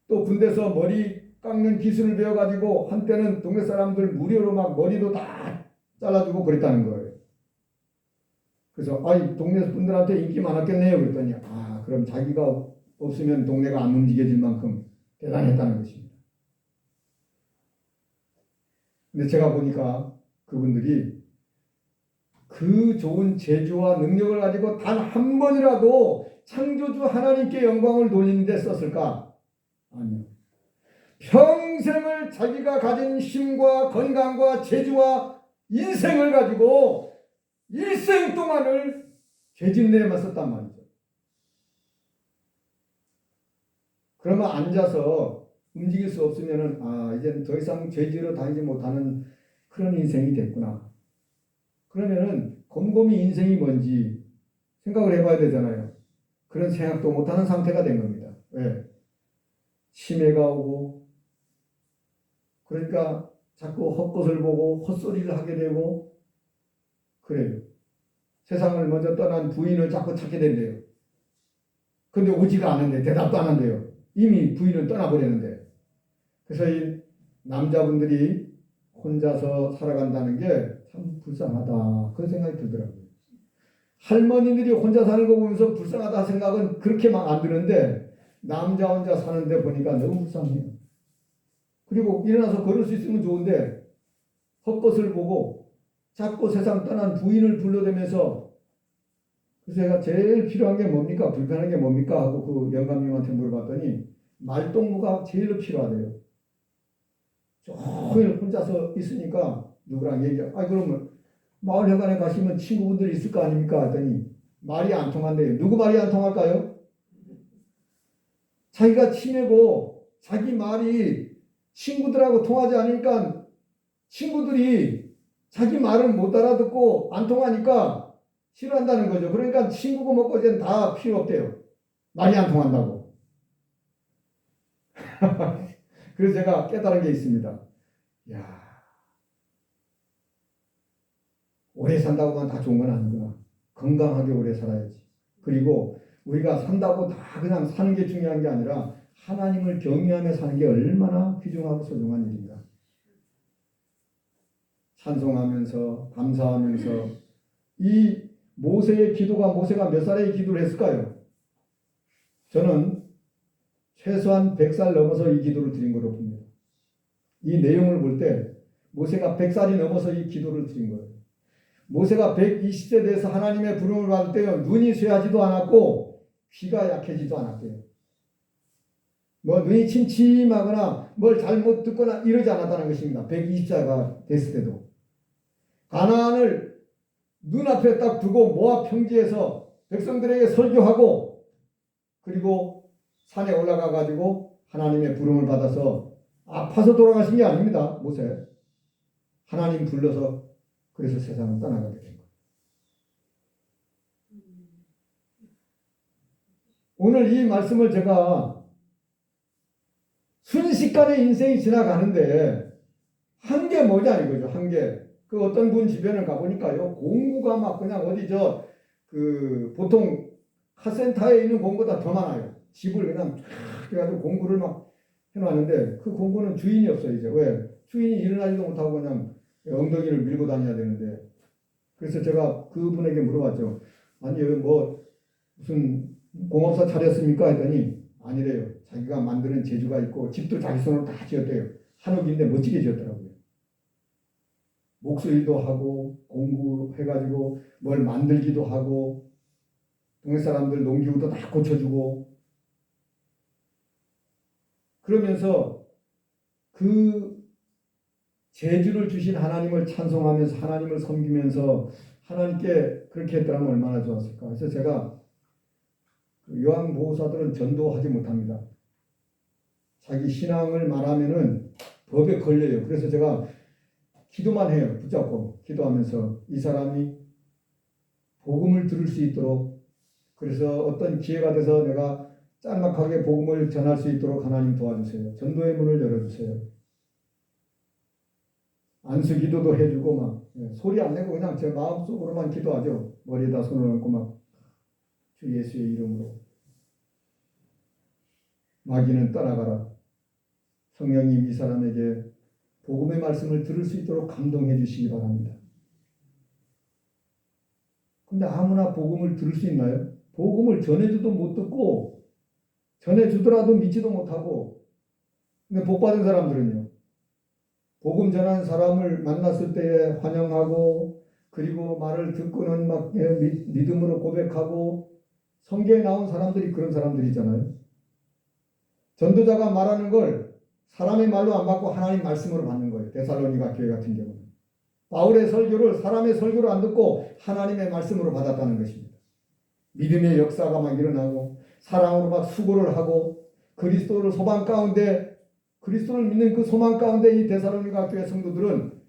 또 군대에서 머리 깎는 기술을 배워가지고 한때는 동네 사람들 무료로 막 머리도 다 잘라주고 그랬다는 거예요. 그래서 동네 분들한테 인기 많았겠네요. 그랬더니 그럼 자기가 없으면 동네가 안 움직여질 만큼 대단했다는 것입니다. 근데 제가 보니까 그분들이 그 좋은 재주와 능력을 가지고 단 한 번이라도 창조주 하나님께 영광을 돌리는 데 썼을까? 아니요. 평생을 자기가 가진 힘과 건강과 재주와 인생을 가지고 일생 동안을 죄짓내에만 썼단 말이죠. 그러면 앉아서 움직일 수 없으면은 이제는 더 이상 죄지으러 다니지 못하는 그런 인생이 됐구나. 그러면은 곰곰이 인생이 뭔지 생각을 해봐야 되잖아요. 그런 생각도 못하는 상태가 된 겁니다. 왜? 치매가 오고 그러니까 자꾸 헛것을 보고 헛소리를 하게 되고 그래요. 세상을 먼저 떠난 부인을 자꾸 찾게 된대요. 근데 오지가 않은데 대답도 안 한대요. 이미 부인은 떠나버렸는데. 그래서 이 남자분들이 혼자서 살아간다는 게 참 불쌍하다. 그런 생각이 들더라고요. 할머니들이 혼자 사는 거 보면서 불쌍하다 생각은 그렇게 막 안 드는데 남자 혼자 사는데 보니까 너무 불쌍해요. 그리고 일어나서 걸을 수 있으면 좋은데 헛것을 보고 자꾸 세상 떠난 부인을 불러대면서 그래서 제가 제일 필요한 게 뭡니까? 불편한 게 뭡니까? 하고 그 영감님한테 물어봤더니 말동무가 제일 필요하대요. 종일 혼자서 있으니까 누구랑 그러면 마을회관에 가시면 친구분들이 있을 거 아닙니까? 하더니 말이 안 통한대요. 누구 말이 안 통할까요? 자기가 치매고 자기 말이 친구들하고 통하지 않으니까 친구들이 자기 말을 못 알아듣고 안 통하니까 싫어한다는 거죠. 그러니까 친구고 먹고 이제 다 필요 없대요. 말이 안 통한다고. 그래서 제가 깨달은 게 있습니다. 오래 산다고만 다 좋은 건 아니구나. 건강하게 오래 살아야지. 그리고 우리가 산다고 다 그냥 사는 게 중요한 게 아니라 하나님을 경외하며 사는 게 얼마나 귀중하고 소중한 일인가. 찬송하면서 감사하면서 이 모세의 기도가 모세가 몇 살에 기도를 했을까요? 저는 최소한 100살 넘어서 이 기도를 드린 거로 봅니다. 이 내용을 볼 때 모세가 100살이 넘어서 이 기도를 드린 거예요. 모세가 120세 돼서 하나님의 부름을 받을 때요 눈이 쇠하지도 않았고 귀가 약해지도 않았대요. 눈이 침침하거나 뭘 잘못 듣거나 이러지 않았다는 것입니다. 120세가 됐을 때도. 가나안을 눈앞에 딱 두고 모압 평지에서 백성들에게 설교하고 그리고 산에 올라가 가지고 하나님의 부름을 받아서 아파서 돌아가신 게 아닙니다. 모세. 하나님 불러서 그래서 세상을 떠나가게 된 거예요. 오늘 이 말씀을 제가 순식간에 인생이 지나가는데 한 게 뭐냐 이거죠. 한 게. 그 어떤 분 주변을 가보니까요. 공구가 막 그냥 어디 보통 카센터에 있는 공구보다 더 많아요. 집을 그냥 쫙 해가지고 공구를 막 해놨는데 그 공구는 주인이 없어요. 이제 왜? 주인이 일어나지도 못하고 그냥 엉덩이를 밀고 다녀야 되는데. 그래서 제가 그분에게 물어봤죠. 아니 뭐 무슨 공업사 차렸습니까? 했더니 아니래요. 자기가 만드는 재주가 있고 집도 자기 손으로 다 지었대요. 한옥인데 멋지게 지었더라고요. 목소리도 하고 공부해가지고 뭘 만들기도 하고 동네 사람들 농기구도 다 고쳐주고 그러면서 그 재주를 주신 하나님을 찬송하면서 하나님을 섬기면서 하나님께 그렇게 했더라면 얼마나 좋았을까. 그래서 제가 요한보호사들은 전도하지 못합니다. 자기 신앙을 말하면은 법에 걸려요. 그래서 제가 기도만 해요. 붙잡고 기도하면서 이 사람이 복음을 들을 수 있도록 그래서 어떤 기회가 돼서 내가 짤막하게 복음을 전할 수 있도록 하나님 도와주세요. 전도의 문을 열어주세요. 안수 기도도 해주고 막 소리 안 내고 그냥 제 마음속으로만 기도하죠. 머리에다 손을 얹고 막 주 예수의 이름으로 마귀는 떠나가라. 성령님 이 사람에게 복음의 말씀을 들을 수 있도록 감동해 주시기 바랍니다. 근데 아무나 복음을 들을 수 있나요? 복음을 전해주도 못 듣고 전해주더라도 믿지도 못하고 근데 복받은 사람들은요. 복음 전한 사람을 만났을 때에 환영하고 그리고 말을 듣고는 막 믿음으로 고백하고 성경에 나온 사람들이 그런 사람들이잖아요. 전도자가 말하는 걸 사람의 말로 안 받고 하나님 말씀으로 받는 거예요. 데살로니가 교회 같은 경우는. 바울의 설교를 사람의 설교로 안 듣고 하나님의 말씀으로 받았다는 것입니다. 믿음의 역사가 막 일어나고 사랑으로 막 수고를 하고 그리스도를 소망 가운데 그리스도를 믿는 그 소망 가운데 이 데살로니가 교회 성도들은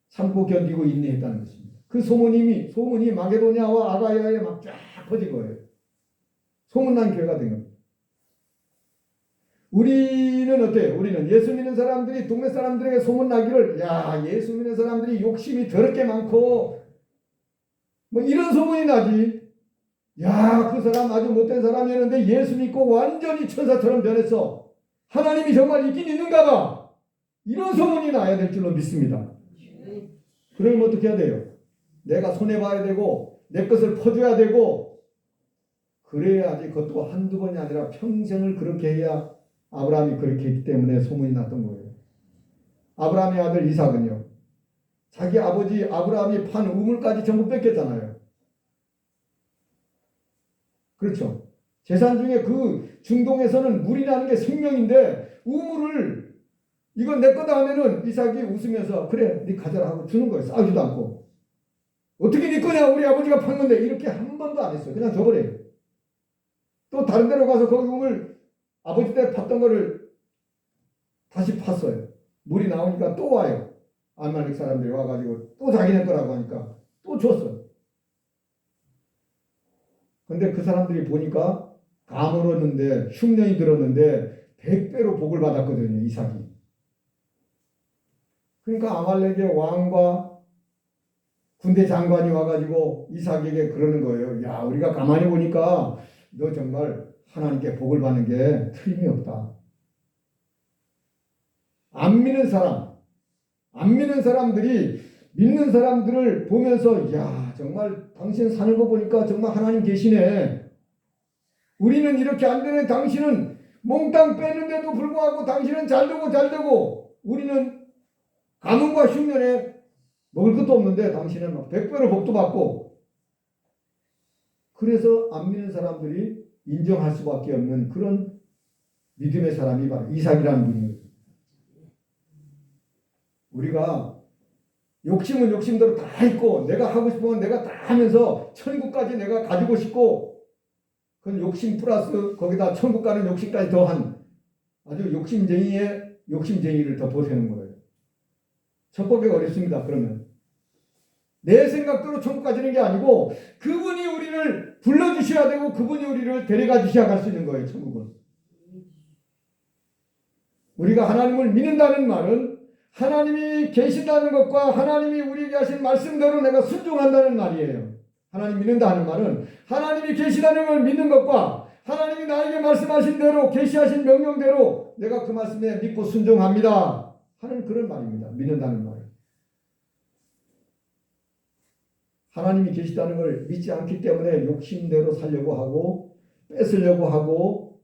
참고 견디고 인내했다는 것입니다. 그 소문이 마게도냐와 아가야에 막 쫙 퍼진 거예요. 소문난 교회가 된 겁니다. 우리는 어때요? 우리는 예수 믿는 사람들이 동네 사람들에게 소문나기를 야 예수 믿는 사람들이 욕심이 더럽게 많고 뭐 이런 소문이 나지. 야 그 사람 아주 못된 사람이었는데 예수 믿고 완전히 천사처럼 변했어. 하나님이 정말 있긴 있는가 봐. 이런 소문이 나야 될 줄로 믿습니다. 그러면 어떻게 해야 돼요? 내가 손해봐야 되고 내 것을 퍼줘야 되고 그래야지 그것도 한두 번이 아니라 평생을 그렇게 해야 아브라함이 그렇게 했기 때문에 소문이 났던 거예요. 아브라함의 아들 이삭은요. 자기 아버지 아브라함이 판 우물까지 전부 뺏겼잖아요. 그렇죠. 재산 중에 그 중동에서는 물이라는 게 생명인데 우물을 이건 내 거다 하면은 이삭이 웃으면서 그래 네 가져라 하고 주는 거예요. 싸우지도 않고. 어떻게 네 거냐 우리 아버지가 판 건데 이렇게 한 번도 안 했어요. 그냥 줘버려요. 또 다른 데로 가서 거기 우물 아버지 때 팠던 거를 다시 팠어요. 물이 나오니까 또 와요. 아말렉 사람들이 와가지고 또 자기네 거라고 하니까 또 줬어요. 근데 그 사람들이 보니까 가물었는데 흉년이 들었는데 100배로 복을 받았거든요. 이삭이. 그러니까 아말렉의 왕과 군대 장관이 와가지고 이삭에게 그러는 거예요. 야 우리가 가만히 보니까 너 정말 하나님께 복을 받는 게 틀림이 없다. 안 믿는 사람들이 믿는 사람들을 보면서 야 정말 당신 사는 거 보니까 정말 하나님 계시네. 우리는 이렇게 안 되네. 당신은 몽땅 뺐는데도 불구하고 당신은 잘되고 우리는 가뭄과 흉년에 먹을 것도 없는데 당신은 막 100배로 복도 받고 그래서 안 믿는 사람들이 인정할 수밖에 없는 그런 믿음의 사람이 바로 이삭이라는 분이에요. 우리가 욕심은 욕심대로 다 있고 내가 하고 싶은 건 내가 다 하면서 천국까지 내가 가지고 싶고 그건 욕심 플러스 거기다 천국 가는 욕심까지 더한 아주 욕심쟁이의 욕심쟁이를 더 보태는 거예요. 첩보기가 어렵습니다. 그러면 내 생각대로 천국 가지는 게 아니고 그분이 우리를 불러주셔야 되고 그분이 우리를 데려가 주셔야 갈 수 있는 거예요. 천국은. 우리가 하나님을 믿는다는 말은 하나님이 계신다는 것과 하나님이 우리에게 하신 말씀대로 내가 순종한다는 말이에요. 하나님 믿는다 하는 말은 하나님이 계시다는 걸 믿는 것과 하나님이 나에게 말씀하신 대로 계시하신 명령대로 내가 그 말씀에 믿고 순종합니다 하는 그런 말입니다. 믿는다는 말은. 하나님이 계시다는 걸 믿지 않기 때문에 욕심대로 살려고 하고 뺏으려고 하고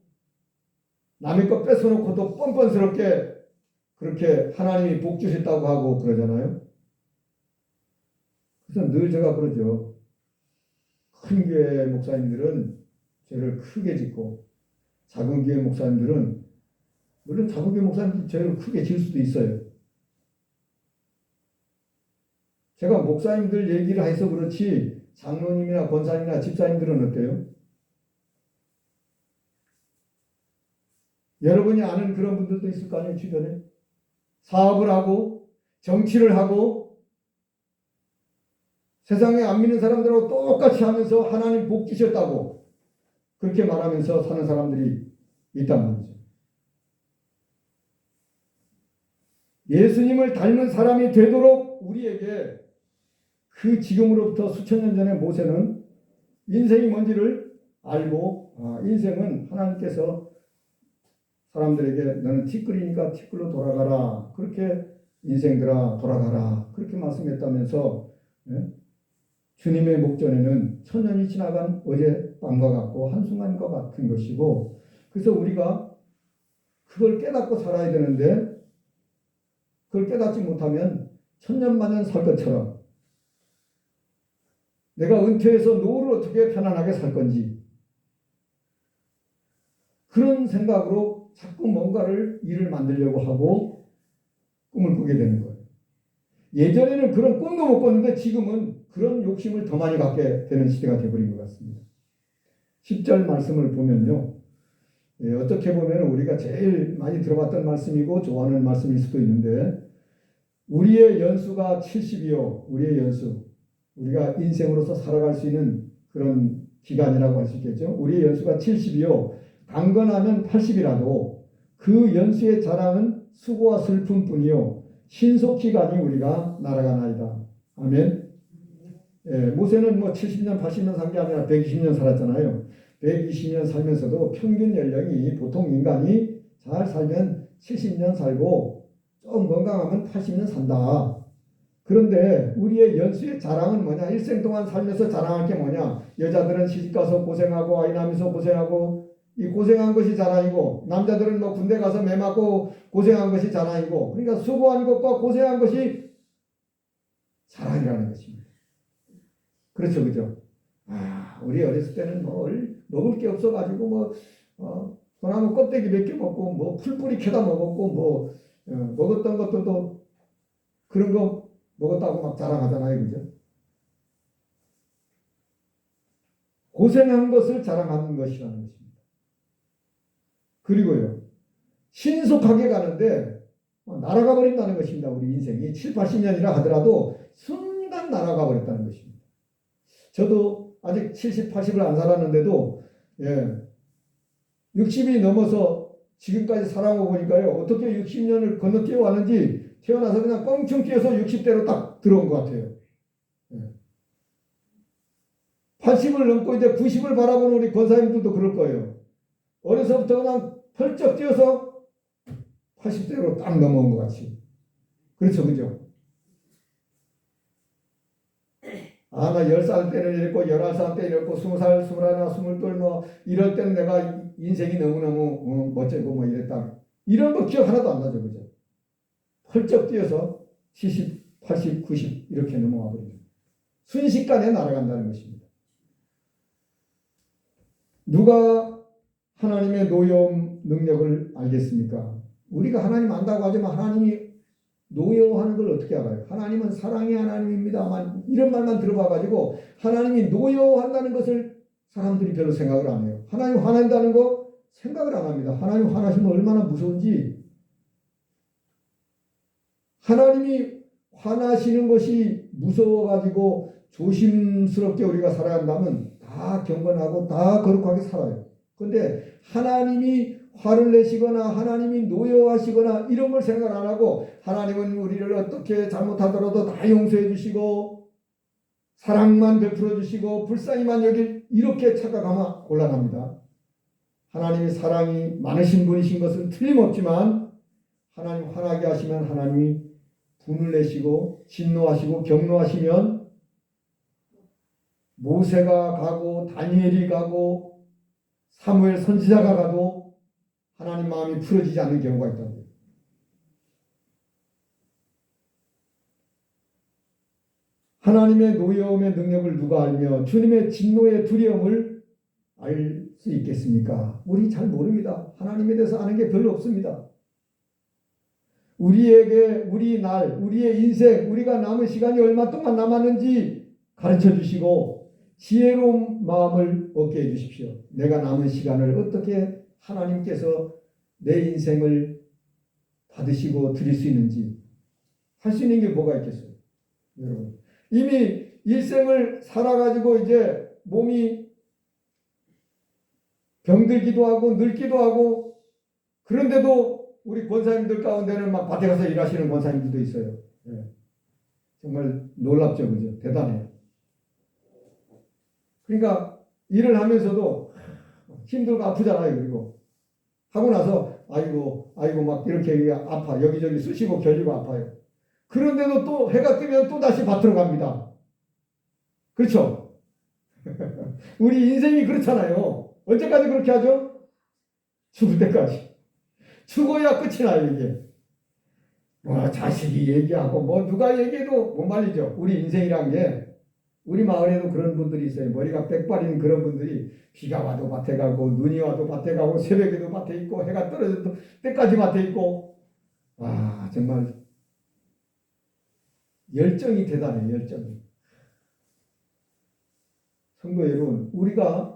남의 것 뺏어놓고도 뻔뻔스럽게 그렇게 하나님이 복 주셨다고 하고 그러잖아요. 그래서 늘 제가 그러죠. 큰 교회 목사님들은 죄를 크게 짓고 작은 교회 목사님들은 물론 작은 교회 목사님들 죄를 크게 질 수도 있어요. 제가 목사님들 얘기를 해서 그렇지 장로님이나 권사님이나 집사님들은 어때요? 여러분이 아는 그런 분들도 있을 거 아니에요. 주변에 사업을 하고 정치를 하고 세상에 안 믿는 사람들하고 똑같이 하면서 하나님 복 주셨다고 그렇게 말하면서 사는 사람들이 있단 말이죠. 예수님을 닮은 사람이 되도록 우리에게 그 지금으로부터 수천 년 전에 모세는 인생이 뭔지를 알고 인생은 하나님께서 사람들에게 너는 티끌이니까 티끌로 돌아가라. 그렇게 인생들아 돌아가라. 그렇게 말씀했다면서 주님의 목전에는 천년이 지나간 어젯밤과 같고 한순간과 같은 것이고 그래서 우리가 그걸 깨닫고 살아야 되는데 그걸 깨닫지 못하면 천년만년 살 것처럼 내가 은퇴해서 노후를 어떻게 편안하게 살 건지 그런 생각으로 자꾸 뭔가를 일을 만들려고 하고 꿈을 꾸게 되는 거예요. 예전에는 그런 꿈도 못 꿨는데 지금은 그런 욕심을 더 많이 갖게 되는 시대가 되어버린 것 같습니다. 10절 말씀을 보면요. 어떻게 보면 우리가 제일 많이 들어봤던 말씀이고 좋아하는 말씀일 수도 있는데 우리의 연수가 70이요. 우리의 연수. 우리가 인생으로서 살아갈 수 있는 그런 기간이라고 할 수 있겠죠. 우리의 연수가 70이요. 강건하면 80이라도 그 연수의 자랑은 수고와 슬픔뿐이요. 신속히 가니 우리가 날아가나이다. 아멘. 모세는 70년, 80년 산 게 아니라 120년 살았잖아요. 120년 살면서도 평균 연령이 보통 인간이 잘 살면 70년 살고 좀 건강하면 80년 산다. 그런데 우리의 연수의 자랑은 뭐냐? 일생 동안 살면서 자랑할 게 뭐냐? 여자들은 시집가서 고생하고 아이 낳으면서 고생하고 이 고생한 것이 자랑이고 남자들은 군대 가서 매 맞고 고생한 것이 자랑이고 그러니까 수고한 것과 고생한 것이 자랑이라는 것입니다. 그렇죠, 그죠? 우리 어렸을 때는 먹을 게 없어가지고 소나무 껍데기 몇 개 먹고 풀뿌리 캐다 먹었고 먹었던 것들도 그런 거 먹었다고 막 자랑하잖아요, 그죠? 고생한 것을 자랑하는 것이라는 것입니다. 그리고요, 신속하게 가는데 날아가 버린다는 것입니다. 우리 인생이 7, 80년이라 하더라도 순간 날아가 버렸다는 것입니다. 저도 아직 70, 80을 안 살았는데도 60이 넘어서 지금까지 살아오고 보니까요. 어떻게 60년을 건너뛰어 왔는지 태어나서 그냥 껑충 뛰어서 60대로 딱 들어온 것 같아요. 80을 넘고 이제 90을 바라보는 우리 권사님들도 그럴 거예요. 어려서부터 그냥 펄쩍 뛰어서 80대로 딱 넘어온 것 같이. 그렇죠, 그죠? 나 10살 때는 이랬고 11살 때 이랬고 20살, 21, 22 이럴 때는 내가 인생이 너무너무 멋지고 이랬다. 이런 거 기억 하나도 안 나죠, 그죠? 펄쩍 뛰어서 70, 80, 90 이렇게 넘어와 버립니다. 순식간에 날아간다는 것입니다. 누가 하나님의 노여움 능력을 알겠습니까? 우리가 하나님 안다고 하지만 하나님이 노여워하는 걸 어떻게 알아요? 하나님은 사랑의 하나님입니다만 이런 말만 들어봐가지고 하나님이 노여워한다는 것을 사람들이 별로 생각을 안 해요. 하나님 화낸다는 거 생각을 안 합니다. 하나님 화나시면 얼마나 무서운지. 하나님이 화나시는 것이 무서워가지고 조심스럽게 우리가 살아야 한다면 다 경건하고 다 거룩하게 살아요. 그런데 하나님이 화를 내시거나 하나님이 노여워하시거나 이런 걸 생각 안 하고 하나님은 우리를 어떻게 잘못하더라도 다 용서해 주시고 사랑만 베풀어 주시고 불쌍히만 여길 이렇게 착각하면 곤란합니다. 하나님이 사랑이 많으신 분이신 것은 틀림없지만 하나님 화나게 하시면 하나님이 분을 내시고 진노하시고 경노하시면 모세가 가고 다니엘이 가고 사무엘 선지자가 가도 하나님 마음이 풀어지지 않는 경우가 있다는 거예요. 하나님의 노여움의 능력을 누가 알며 주님의 진노의 두려움을 알 수 있겠습니까? 우리 잘 모릅니다. 하나님에 대해서 아는 게 별로 없습니다. 우리에게 우리 날, 우리의 인생, 우리가 남은 시간이 얼마 동안 남았는지 가르쳐 주시고 지혜로운 마음을 얻게 해 주십시오. 내가 남은 시간을 어떻게 하나님께서 내 인생을 받으시고 드릴 수 있는지 할 수 있는 게 뭐가 있겠어요? 여러분 이미 일생을 살아가지고 이제 몸이 병들기도 하고 늙기도 하고 그런데도 우리 권사님들 가운데는 막 밭에 가서 일하시는 권사님들도 있어요. 네. 정말 놀랍죠, 그죠? 대단해요. 그러니까 일을 하면서도 힘들고 아프잖아요. 그리고 하고 나서 아이고 막 이렇게 아파 여기저기 쑤시고 결리고 아파요. 그런데도 또 해가 뜨면 또 다시 밭으로 갑니다. 그렇죠? 우리 인생이 그렇잖아요. 언제까지 그렇게 하죠? 죽을 때까지. 죽어야 끝이 나요, 이게. 뭐 자식이 얘기하고 뭐 누가 얘기해도 못 말리죠. 우리 인생이란 게 우리 마을에도 그런 분들이 있어요. 머리가 백발인 그런 분들이 비가 와도 밭에 가고 눈이 와도 밭에 가고 새벽에도 밭에 있고 해가 떨어져도 때까지 밭에 있고 와 정말 열정이 대단해요. 열정이. 성도 여러분 우리가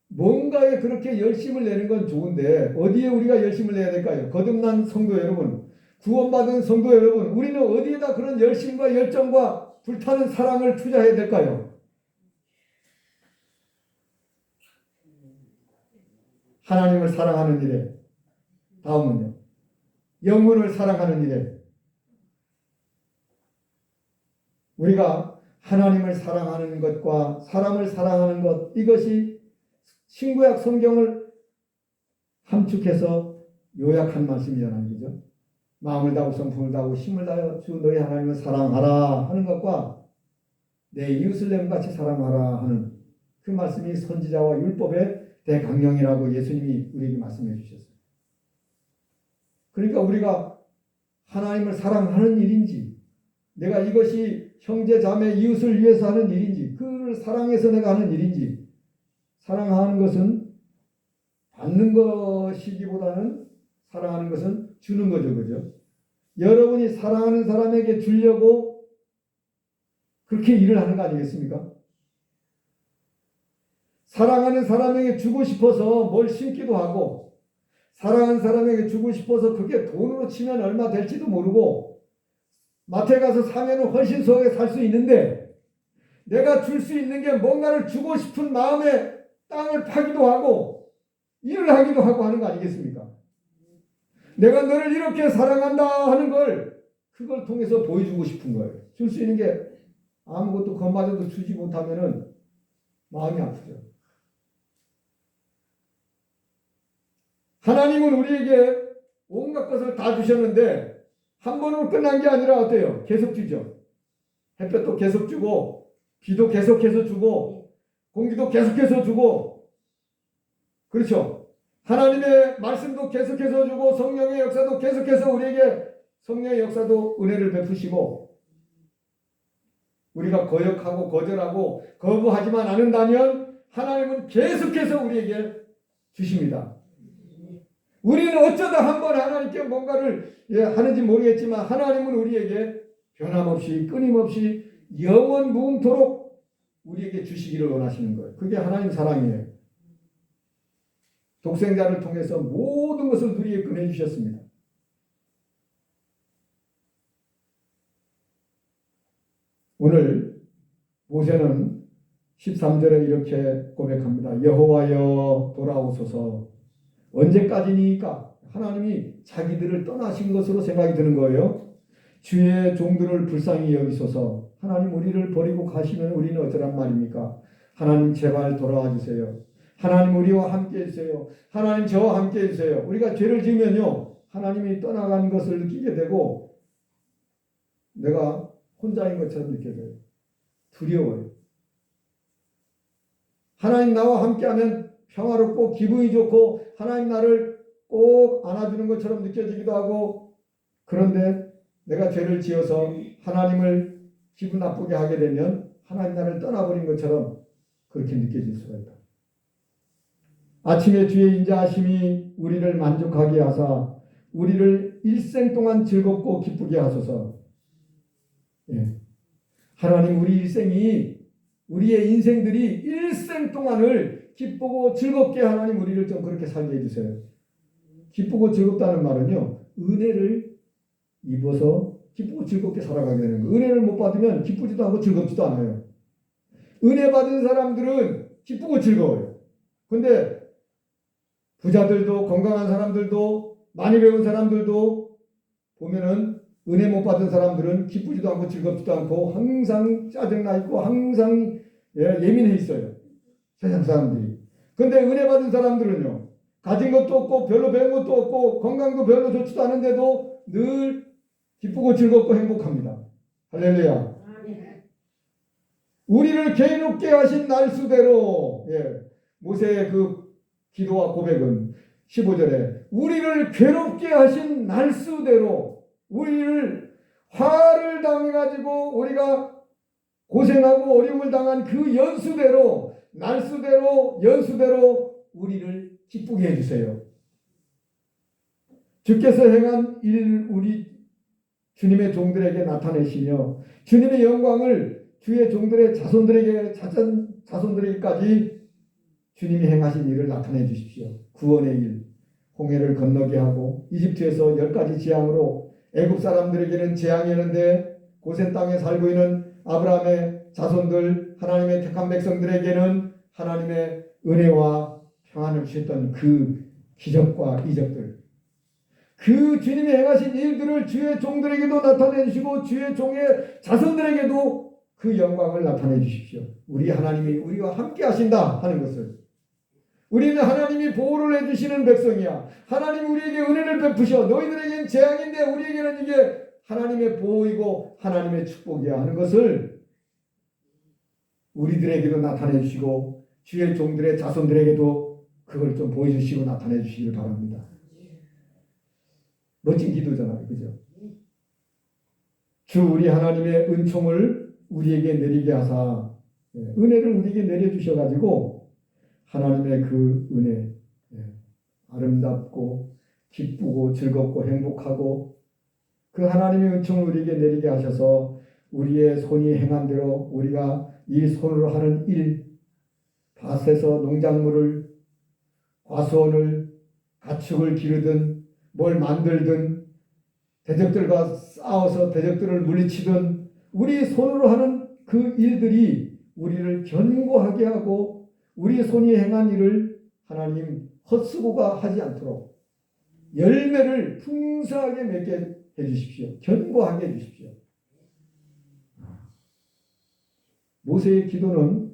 뭔가에 그렇게 열심을 내는 건 좋은데 어디에 우리가 열심을 내야 될까요? 거듭난 성도 여러분, 구원받은 성도 여러분, 우리는 어디에다 그런 열심과 열정과 불타는 사랑을 투자해야 될까요? 하나님을 사랑하는 일에, 다음은요, 영혼을 사랑하는 일에 우리가 하나님을 사랑하는 것과 사람을 사랑하는 것 이것이 신구약 성경을 함축해서 요약한 말씀이잖아요. 그죠? 마음을 다하고 성품을 다하고 힘을 다하여 주 너희 하나님을 사랑하라 하는 것과 내 이웃을 내음같이 사랑하라 하는 그 말씀이 선지자와 율법의 대강령이라고 예수님이 우리에게 말씀해 주셨어요. 그러니까 우리가 하나님을 사랑하는 일인지 내가 이것이 형제 자매 이웃을 위해서 하는 일인지 그를 사랑해서 내가 하는 일인지 사랑하는 것은 받는 것이기보다는 사랑하는 것은 주는 거죠. 그죠? 여러분이 사랑하는 사람에게 주려고 그렇게 일을 하는 거 아니겠습니까? 사랑하는 사람에게 주고 싶어서 뭘 심기도 하고 사랑하는 사람에게 주고 싶어서 그게 돈으로 치면 얼마 될지도 모르고 마트에 가서 사면은 훨씬 소하게 살 수 있는데 내가 줄 수 있는 게 뭔가를 주고 싶은 마음에 땅을 파기도 하고 일을 하기도 하고 하는 거 아니겠습니까? 내가 너를 이렇게 사랑한다 하는 걸 그걸 통해서 보여주고 싶은 거예요. 줄 수 있는 게 아무것도 겁마저도 주지 못하면은 마음이 아프죠. 하나님은 우리에게 온갖 것을 다 주셨는데 한 번으로 끝난 게 아니라 어때요? 계속 주죠. 햇볕도 계속 주고 비도 계속해서 주고 공기도 계속해서 주고 그렇죠. 하나님의 말씀도 계속해서 주고 성령의 역사도 계속해서 우리에게 성령의 역사도 은혜를 베푸시고 우리가 거역하고 거절하고 거부하지만 않는다면 하나님은 계속해서 우리에게 주십니다. 우리는 어쩌다 한번 하나님께 뭔가를 하는지 모르겠지만 하나님은 우리에게 변함없이 끊임없이 영원 무궁토록 우리에게 주시기를 원하시는 거예요. 그게 하나님 사랑이에요. 독생자를 통해서 모든 것을 누리게끔 해주셨습니다. 오늘 모세는 13절에 이렇게 고백합니다. 여호와여 돌아오소서. 언제까지니까? 하나님이 자기들을 떠나신 것으로 생각이 드는 거예요. 주의 종들을 불쌍히 여기소서. 하나님 우리를 버리고 가시면 우리는 어쩌란 말입니까? 하나님 제발 돌아와 주세요. 하나님 우리와 함께 해주세요. 하나님 저와 함께 해주세요. 우리가 죄를 지으면요, 하나님이 떠나간 것을 느끼게 되고 내가 혼자인 것처럼 느껴져요. 두려워요. 하나님 나와 함께하면 평화롭고 기분이 좋고 하나님 나를 꼭 안아주는 것처럼 느껴지기도 하고, 그런데 내가 죄를 지어서 하나님을 기분 나쁘게 하게 되면 하나님 나를 떠나버린 것처럼 그렇게 느껴질 수가 있다. 아침에 주의 인자하심이 우리를 만족하게 하사 우리를 일생 동안 즐겁고 기쁘게 하소서. 하나님 우리 일생이, 우리의 인생들이 일생 동안을 기쁘고 즐겁게 하나님 우리를 좀 그렇게 살게 해주세요. 기쁘고 즐겁다는 말은요, 은혜를 입어서 기쁘고 즐겁게 살아가게 되는 거예요. 은혜를 못 받으면 기쁘지도 않고 즐겁지도 않아요. 은혜 받은 사람들은 기쁘고 즐거워요. 근데 부자들도, 건강한 사람들도, 많이 배운 사람들도 보면은 은혜 못 받은 사람들은 기쁘지도 않고 즐겁지도 않고 항상 짜증나 있고 항상 예민해 있어요. 세상 사람들이. 근데 은혜 받은 사람들은요, 가진 것도 없고 별로 배운 것도 없고 건강도 별로 좋지도 않은데도 늘 기쁘고 즐겁고 행복합니다. 할렐루야. 우리를 괴롭게 하신 날수대로, 모세의 그 기도와 고백은 15절에 우리를 괴롭게 하신 날수대로, 우리를 화를 당해가지고 우리가 고생하고 어려움을 당한 그 연수대로, 날수대로, 연수대로 우리를 기쁘게 해주세요. 주께서 행한 일 우리 주님의 종들에게 나타내시며 주님의 영광을 주의 종들의 자손들에게까지 주님이 행하신 일을 나타내 주십시오. 구원의 일, 홍해를 건너게 하고 이집트에서 10가지 재앙으로 애굽 사람들에게는 재앙이었는데 고센 땅에 살고 있는 아브라함의 자손들, 하나님의 택한 백성들에게는 하나님의 은혜와 평안을 주셨던 그 기적과 이적들, 그 주님이 행하신 일들을 주의 종들에게도 나타내 주시고 주의 종의 자손들에게도 그 영광을 나타내 주십시오. 우리 하나님이 우리와 함께 하신다 하는 것을, 우리는 하나님이 보호를 해주시는 백성이야. 하나님 우리에게 은혜를 베푸셔. 너희들에게는 재앙인데 우리에게는 이게 하나님의 보호이고 하나님의 축복이야 하는 것을 우리들에게도 나타내 주시고 주의 종들의 자손들에게도 그걸 좀 보여주시고 나타내 주시길 바랍니다. 멋진 기도잖아요. 그죠? 주 우리 하나님의 은총을 우리에게 내리게 하사, 은혜를 우리에게 내려주셔가지고 하나님의 그 은혜, 아름답고 기쁘고 즐겁고 행복하고 그 하나님의 은총을 우리에게 내리게 하셔서 우리의 손이 행한 대로 우리가 이 손으로 하는 일, 밭에서 농작물을, 과수원을, 가축을 기르든 뭘 만들든 대적들과 싸워서 대적들을 물리치든 우리 손으로 하는 그 일들이 우리를 견고하게 하고 우리 손이 행한 일을 하나님 헛수고가 하지 않도록 열매를 풍성하게 맺게 해주십시오. 견고하게 해주십시오. 모세의 기도는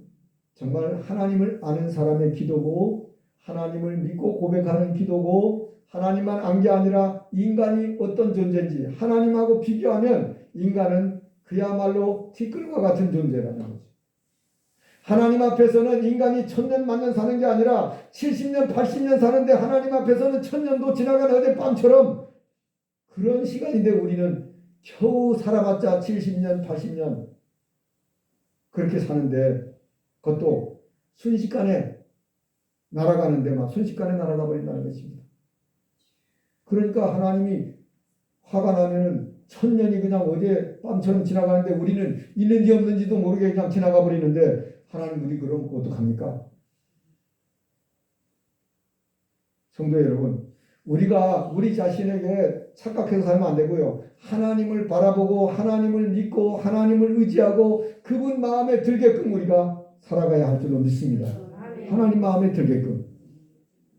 정말 하나님을 아는 사람의 기도고 하나님을 믿고 고백하는 기도고 하나님만 안 게 아니라 인간이 어떤 존재인지 하나님하고 비교하면 인간은 그야말로 티끌과 같은 존재라는 거죠. 하나님 앞에서는 인간이 1000년 만년 사는 게 아니라 70년 80년 사는데 하나님 앞에서는 1000년도 지나간 어젯밤처럼 그런 시간인데 우리는 겨우 살아봤자 70년 80년 그렇게 사는데 그것도 순식간에 날아가는데 막 순식간에 날아가 버린다는 것입니다. 그러니까 하나님이 화가 나면은 천년이 그냥 어제 밤처럼 지나가는데 우리는 있는지 없는지도 모르게 그냥 지나가 버리는데 하나님 우리 그럼 어떡합니까? 성도 여러분, 우리가 우리 자신에게 착각해서 살면 안 되고요. 하나님을 바라보고 하나님을 믿고 하나님을 의지하고 그분 마음에 들게끔 우리가 살아가야 할 줄로 믿습니다. 하나님 마음에 들게끔.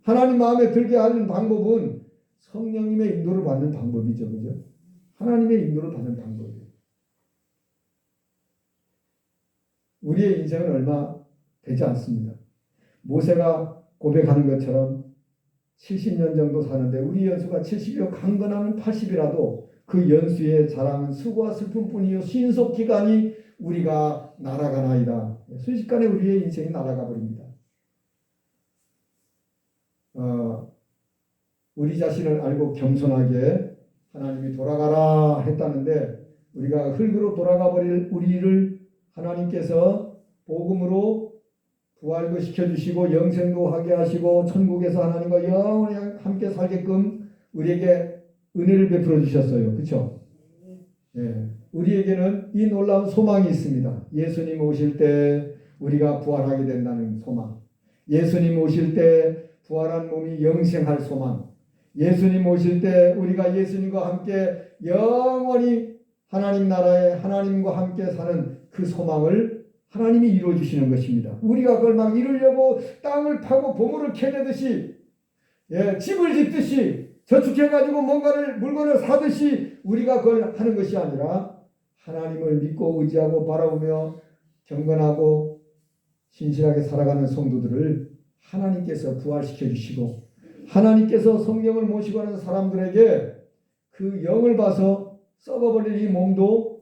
하나님 마음에 들게 하는 방법은 성령님의 인도를 받는 방법이죠. 그죠? 하나님의 인도를 받는 방법이에요. 우리의 인생은 얼마 되지 않습니다. 모세가 고백하는 것처럼 70년 정도 사는데 우리 연수가 70이요 강건하면 80이라도 그 연수의 자랑은 수고와 슬픔뿐이요 신속기간이 우리가 날아가나이다. 순식간에 우리의 인생이 날아가 버립니다. 우리 자신을 알고 겸손하게 하나님이 돌아가라 했다는데 우리가 흙으로 돌아가 버릴 우리를 하나님께서 복음으로 부활도 시켜주시고 영생도 하게 하시고 천국에서 하나님과 영원히 함께 살게끔 우리에게 은혜를 베풀어 주셨어요. 그렇죠? 예, 우리에게는 이 놀라운 소망이 있습니다. 예수님 오실 때 우리가 부활하게 된다는 소망. 예수님 오실 때 부활한 몸이 영생할 소망. 예수님 오실 때 우리가 예수님과 함께 영원히 하나님 나라에 하나님과 함께 사는 그 소망을 하나님이 이루어주시는 것입니다. 우리가 그걸 막 이루려고 땅을 파고 보물을 캐내듯이 집을 짓듯이 저축해가지고 뭔가를 물건을 사듯이 우리가 그걸 하는 것이 아니라 하나님을 믿고 의지하고 바라보며 경건하고 신실하게 살아가는 성도들을 하나님께서 부활시켜 주시고 하나님께서 성령을 모시고 하는 사람들에게 그 영을 봐서 썩어버릴 이 몸도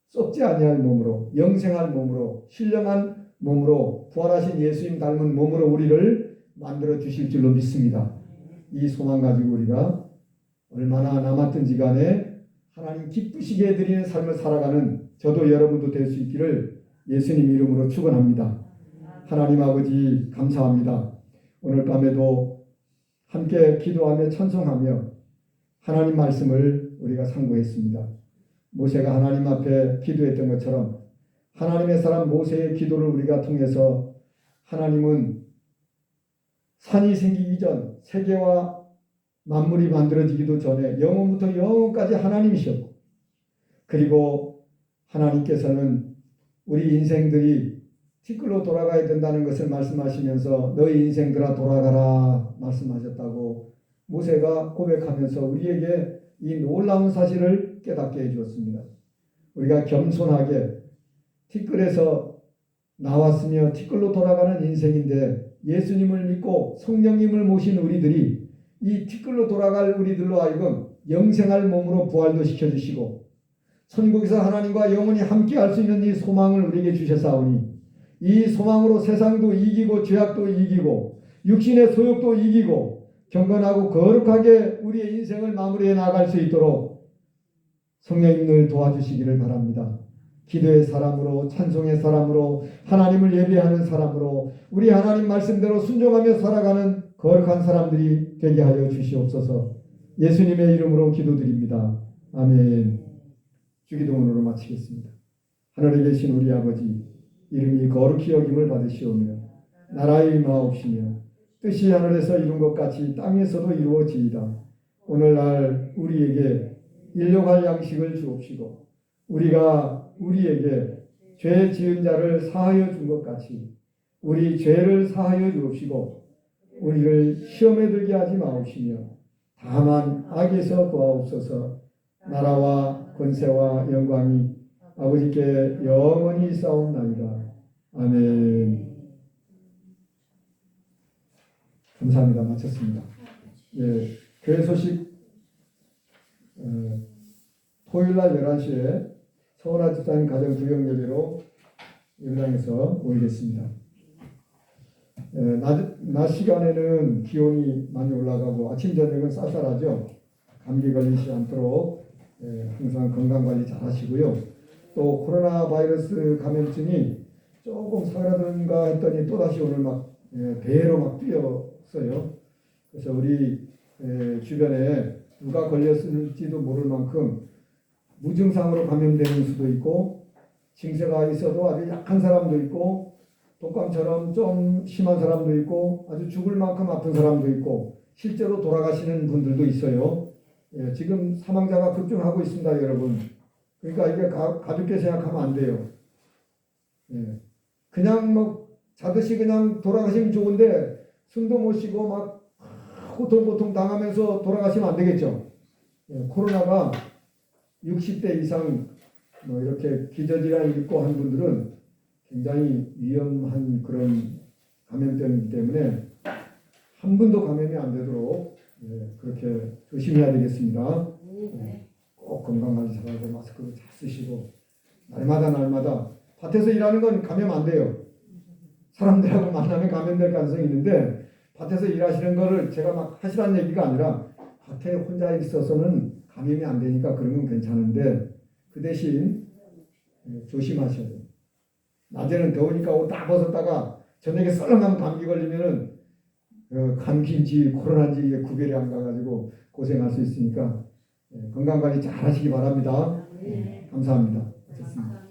썩지 아니할 몸으로 영생할 몸으로 신령한 몸으로 부활하신 예수님 닮은 몸으로 우리를 만들어 주실 줄로 믿습니다. 이 소망 가지고 우리가 얼마나 남았든지 간에 하나님 기쁘시게 드리는 삶을 살아가는 저도 여러분도 될 수 있기를 예수님 이름으로 축원합니다. 하나님 아버지 감사합니다. 오늘 밤에도 함께 기도하며 찬송하며 하나님 말씀을 우리가 상고했습니다. 모세가 하나님 앞에 기도했던 것처럼 하나님의 사람 모세의 기도를 우리가 통해서 하나님은 산이 생기기 전 세계와 만물이 만들어지기도 전에 영원부터 영원까지 하나님이셨고 그리고 하나님께서는 우리 인생들이 티끌로 돌아가야 된다는 것을 말씀하시면서 너희 인생들아 돌아가라 말씀하셨다고 모세가 고백하면서 우리에게 이 놀라운 사실을 깨닫게 해주었습니다. 우리가 겸손하게 티끌에서 나왔으며 티끌로 돌아가는 인생인데 예수님을 믿고 성령님을 모신 우리들이 이 티끌로 돌아갈 우리들로 하여금 영생할 몸으로 부활도 시켜주시고 천국에서 하나님과 영원히 함께할 수 있는 이 소망을 우리에게 주셨사오니 이 소망으로 세상도 이기고 죄악도 이기고 육신의 소욕도 이기고 경건하고 거룩하게 우리의 인생을 마무리해 나갈 수 있도록 성령님을 도와주시기를 바랍니다. 기도의 사람으로 찬송의 사람으로 하나님을 예배하는 사람으로 우리 하나님 말씀대로 순종하며 살아가는 거룩한 사람들이 되게 하여 주시옵소서. 예수님의 이름으로 기도드립니다. 아멘. 주기도문으로 마치겠습니다. 하늘에 계신 우리 아버지 이름이 거룩히 여김을 받으시오며 나라의 임하옵시며 뜻이 하늘에서 이룬 것 같이 땅에서도 이루어지이다. 오늘날 우리에게 일용할 양식을 주옵시고 우리가 우리에게 죄 지은 자를 사하여 준 것 같이 우리 죄를 사하여 주옵시고 우리를 시험에 들게 하지 마옵시며 다만 악에서 구하옵소서. 나라와 권세와 영광이 아버지께 영원히 있사옵나이다. 아멘. 감사합니다. 마쳤습니다. 예, 교회 소식 토요일날 11시에 서울아 집사님 가정 구역 예배로 예배당에서 모이겠습니다. 낮 시간에는 기온이 많이 올라가고 아침 저녁은 쌀쌀하죠. 감기 걸리지 않도록 항상 건강관리 잘 하시고요. 또 코로나 바이러스 감염증이 조금 사그라든가 했더니 또다시 오늘 막 배로 막 뛰었어요. 그래서 우리 주변에 누가 걸렸을지도 모를 만큼 무증상으로 감염되는 수도 있고 징세가 있어도 아주 약한 사람도 있고 독감처럼 좀 심한 사람도 있고 아주 죽을 만큼 아픈 사람도 있고 실제로 돌아가시는 분들도 있어요. 지금 사망자가 급증하고 있습니다, 여러분. 그러니까 이게 가볍게 생각하면 안 돼요. 그냥 뭐 자듯이 그냥 돌아가시면 좋은데 숨도 못 쉬고 막 고통 당하면서 돌아가시면 안 되겠죠. 코로나가 60대 이상 뭐 이렇게 기저질환 있고 한 분들은 굉장히 위험한 그런 감염병이기 때문에 한 분도 감염이 안 되도록 그렇게 조심해야 되겠습니다. 꼭 건강관리잘하고 마스크도 잘 쓰시고 날마다 밭에서 일하는 건 감염 안 돼요. 사람들하고 만나면 감염될 가능성이 있는데 밭에서 일하시는 거를 제가 막 하시라는 얘기가 아니라 밭에 혼자 있어서는 감염이 안 되니까 그런 건 괜찮은데 그 대신 조심하셔야 돼요. 낮에는 더우니까 옷 다 벗었다가 저녁에 썰렁하면 감기 걸리면은 감기인지 코로나인지 구별이 안 가가지고 고생할 수 있으니까 건강관리 잘 하시기 바랍니다. 감사합니다. 좋습니다.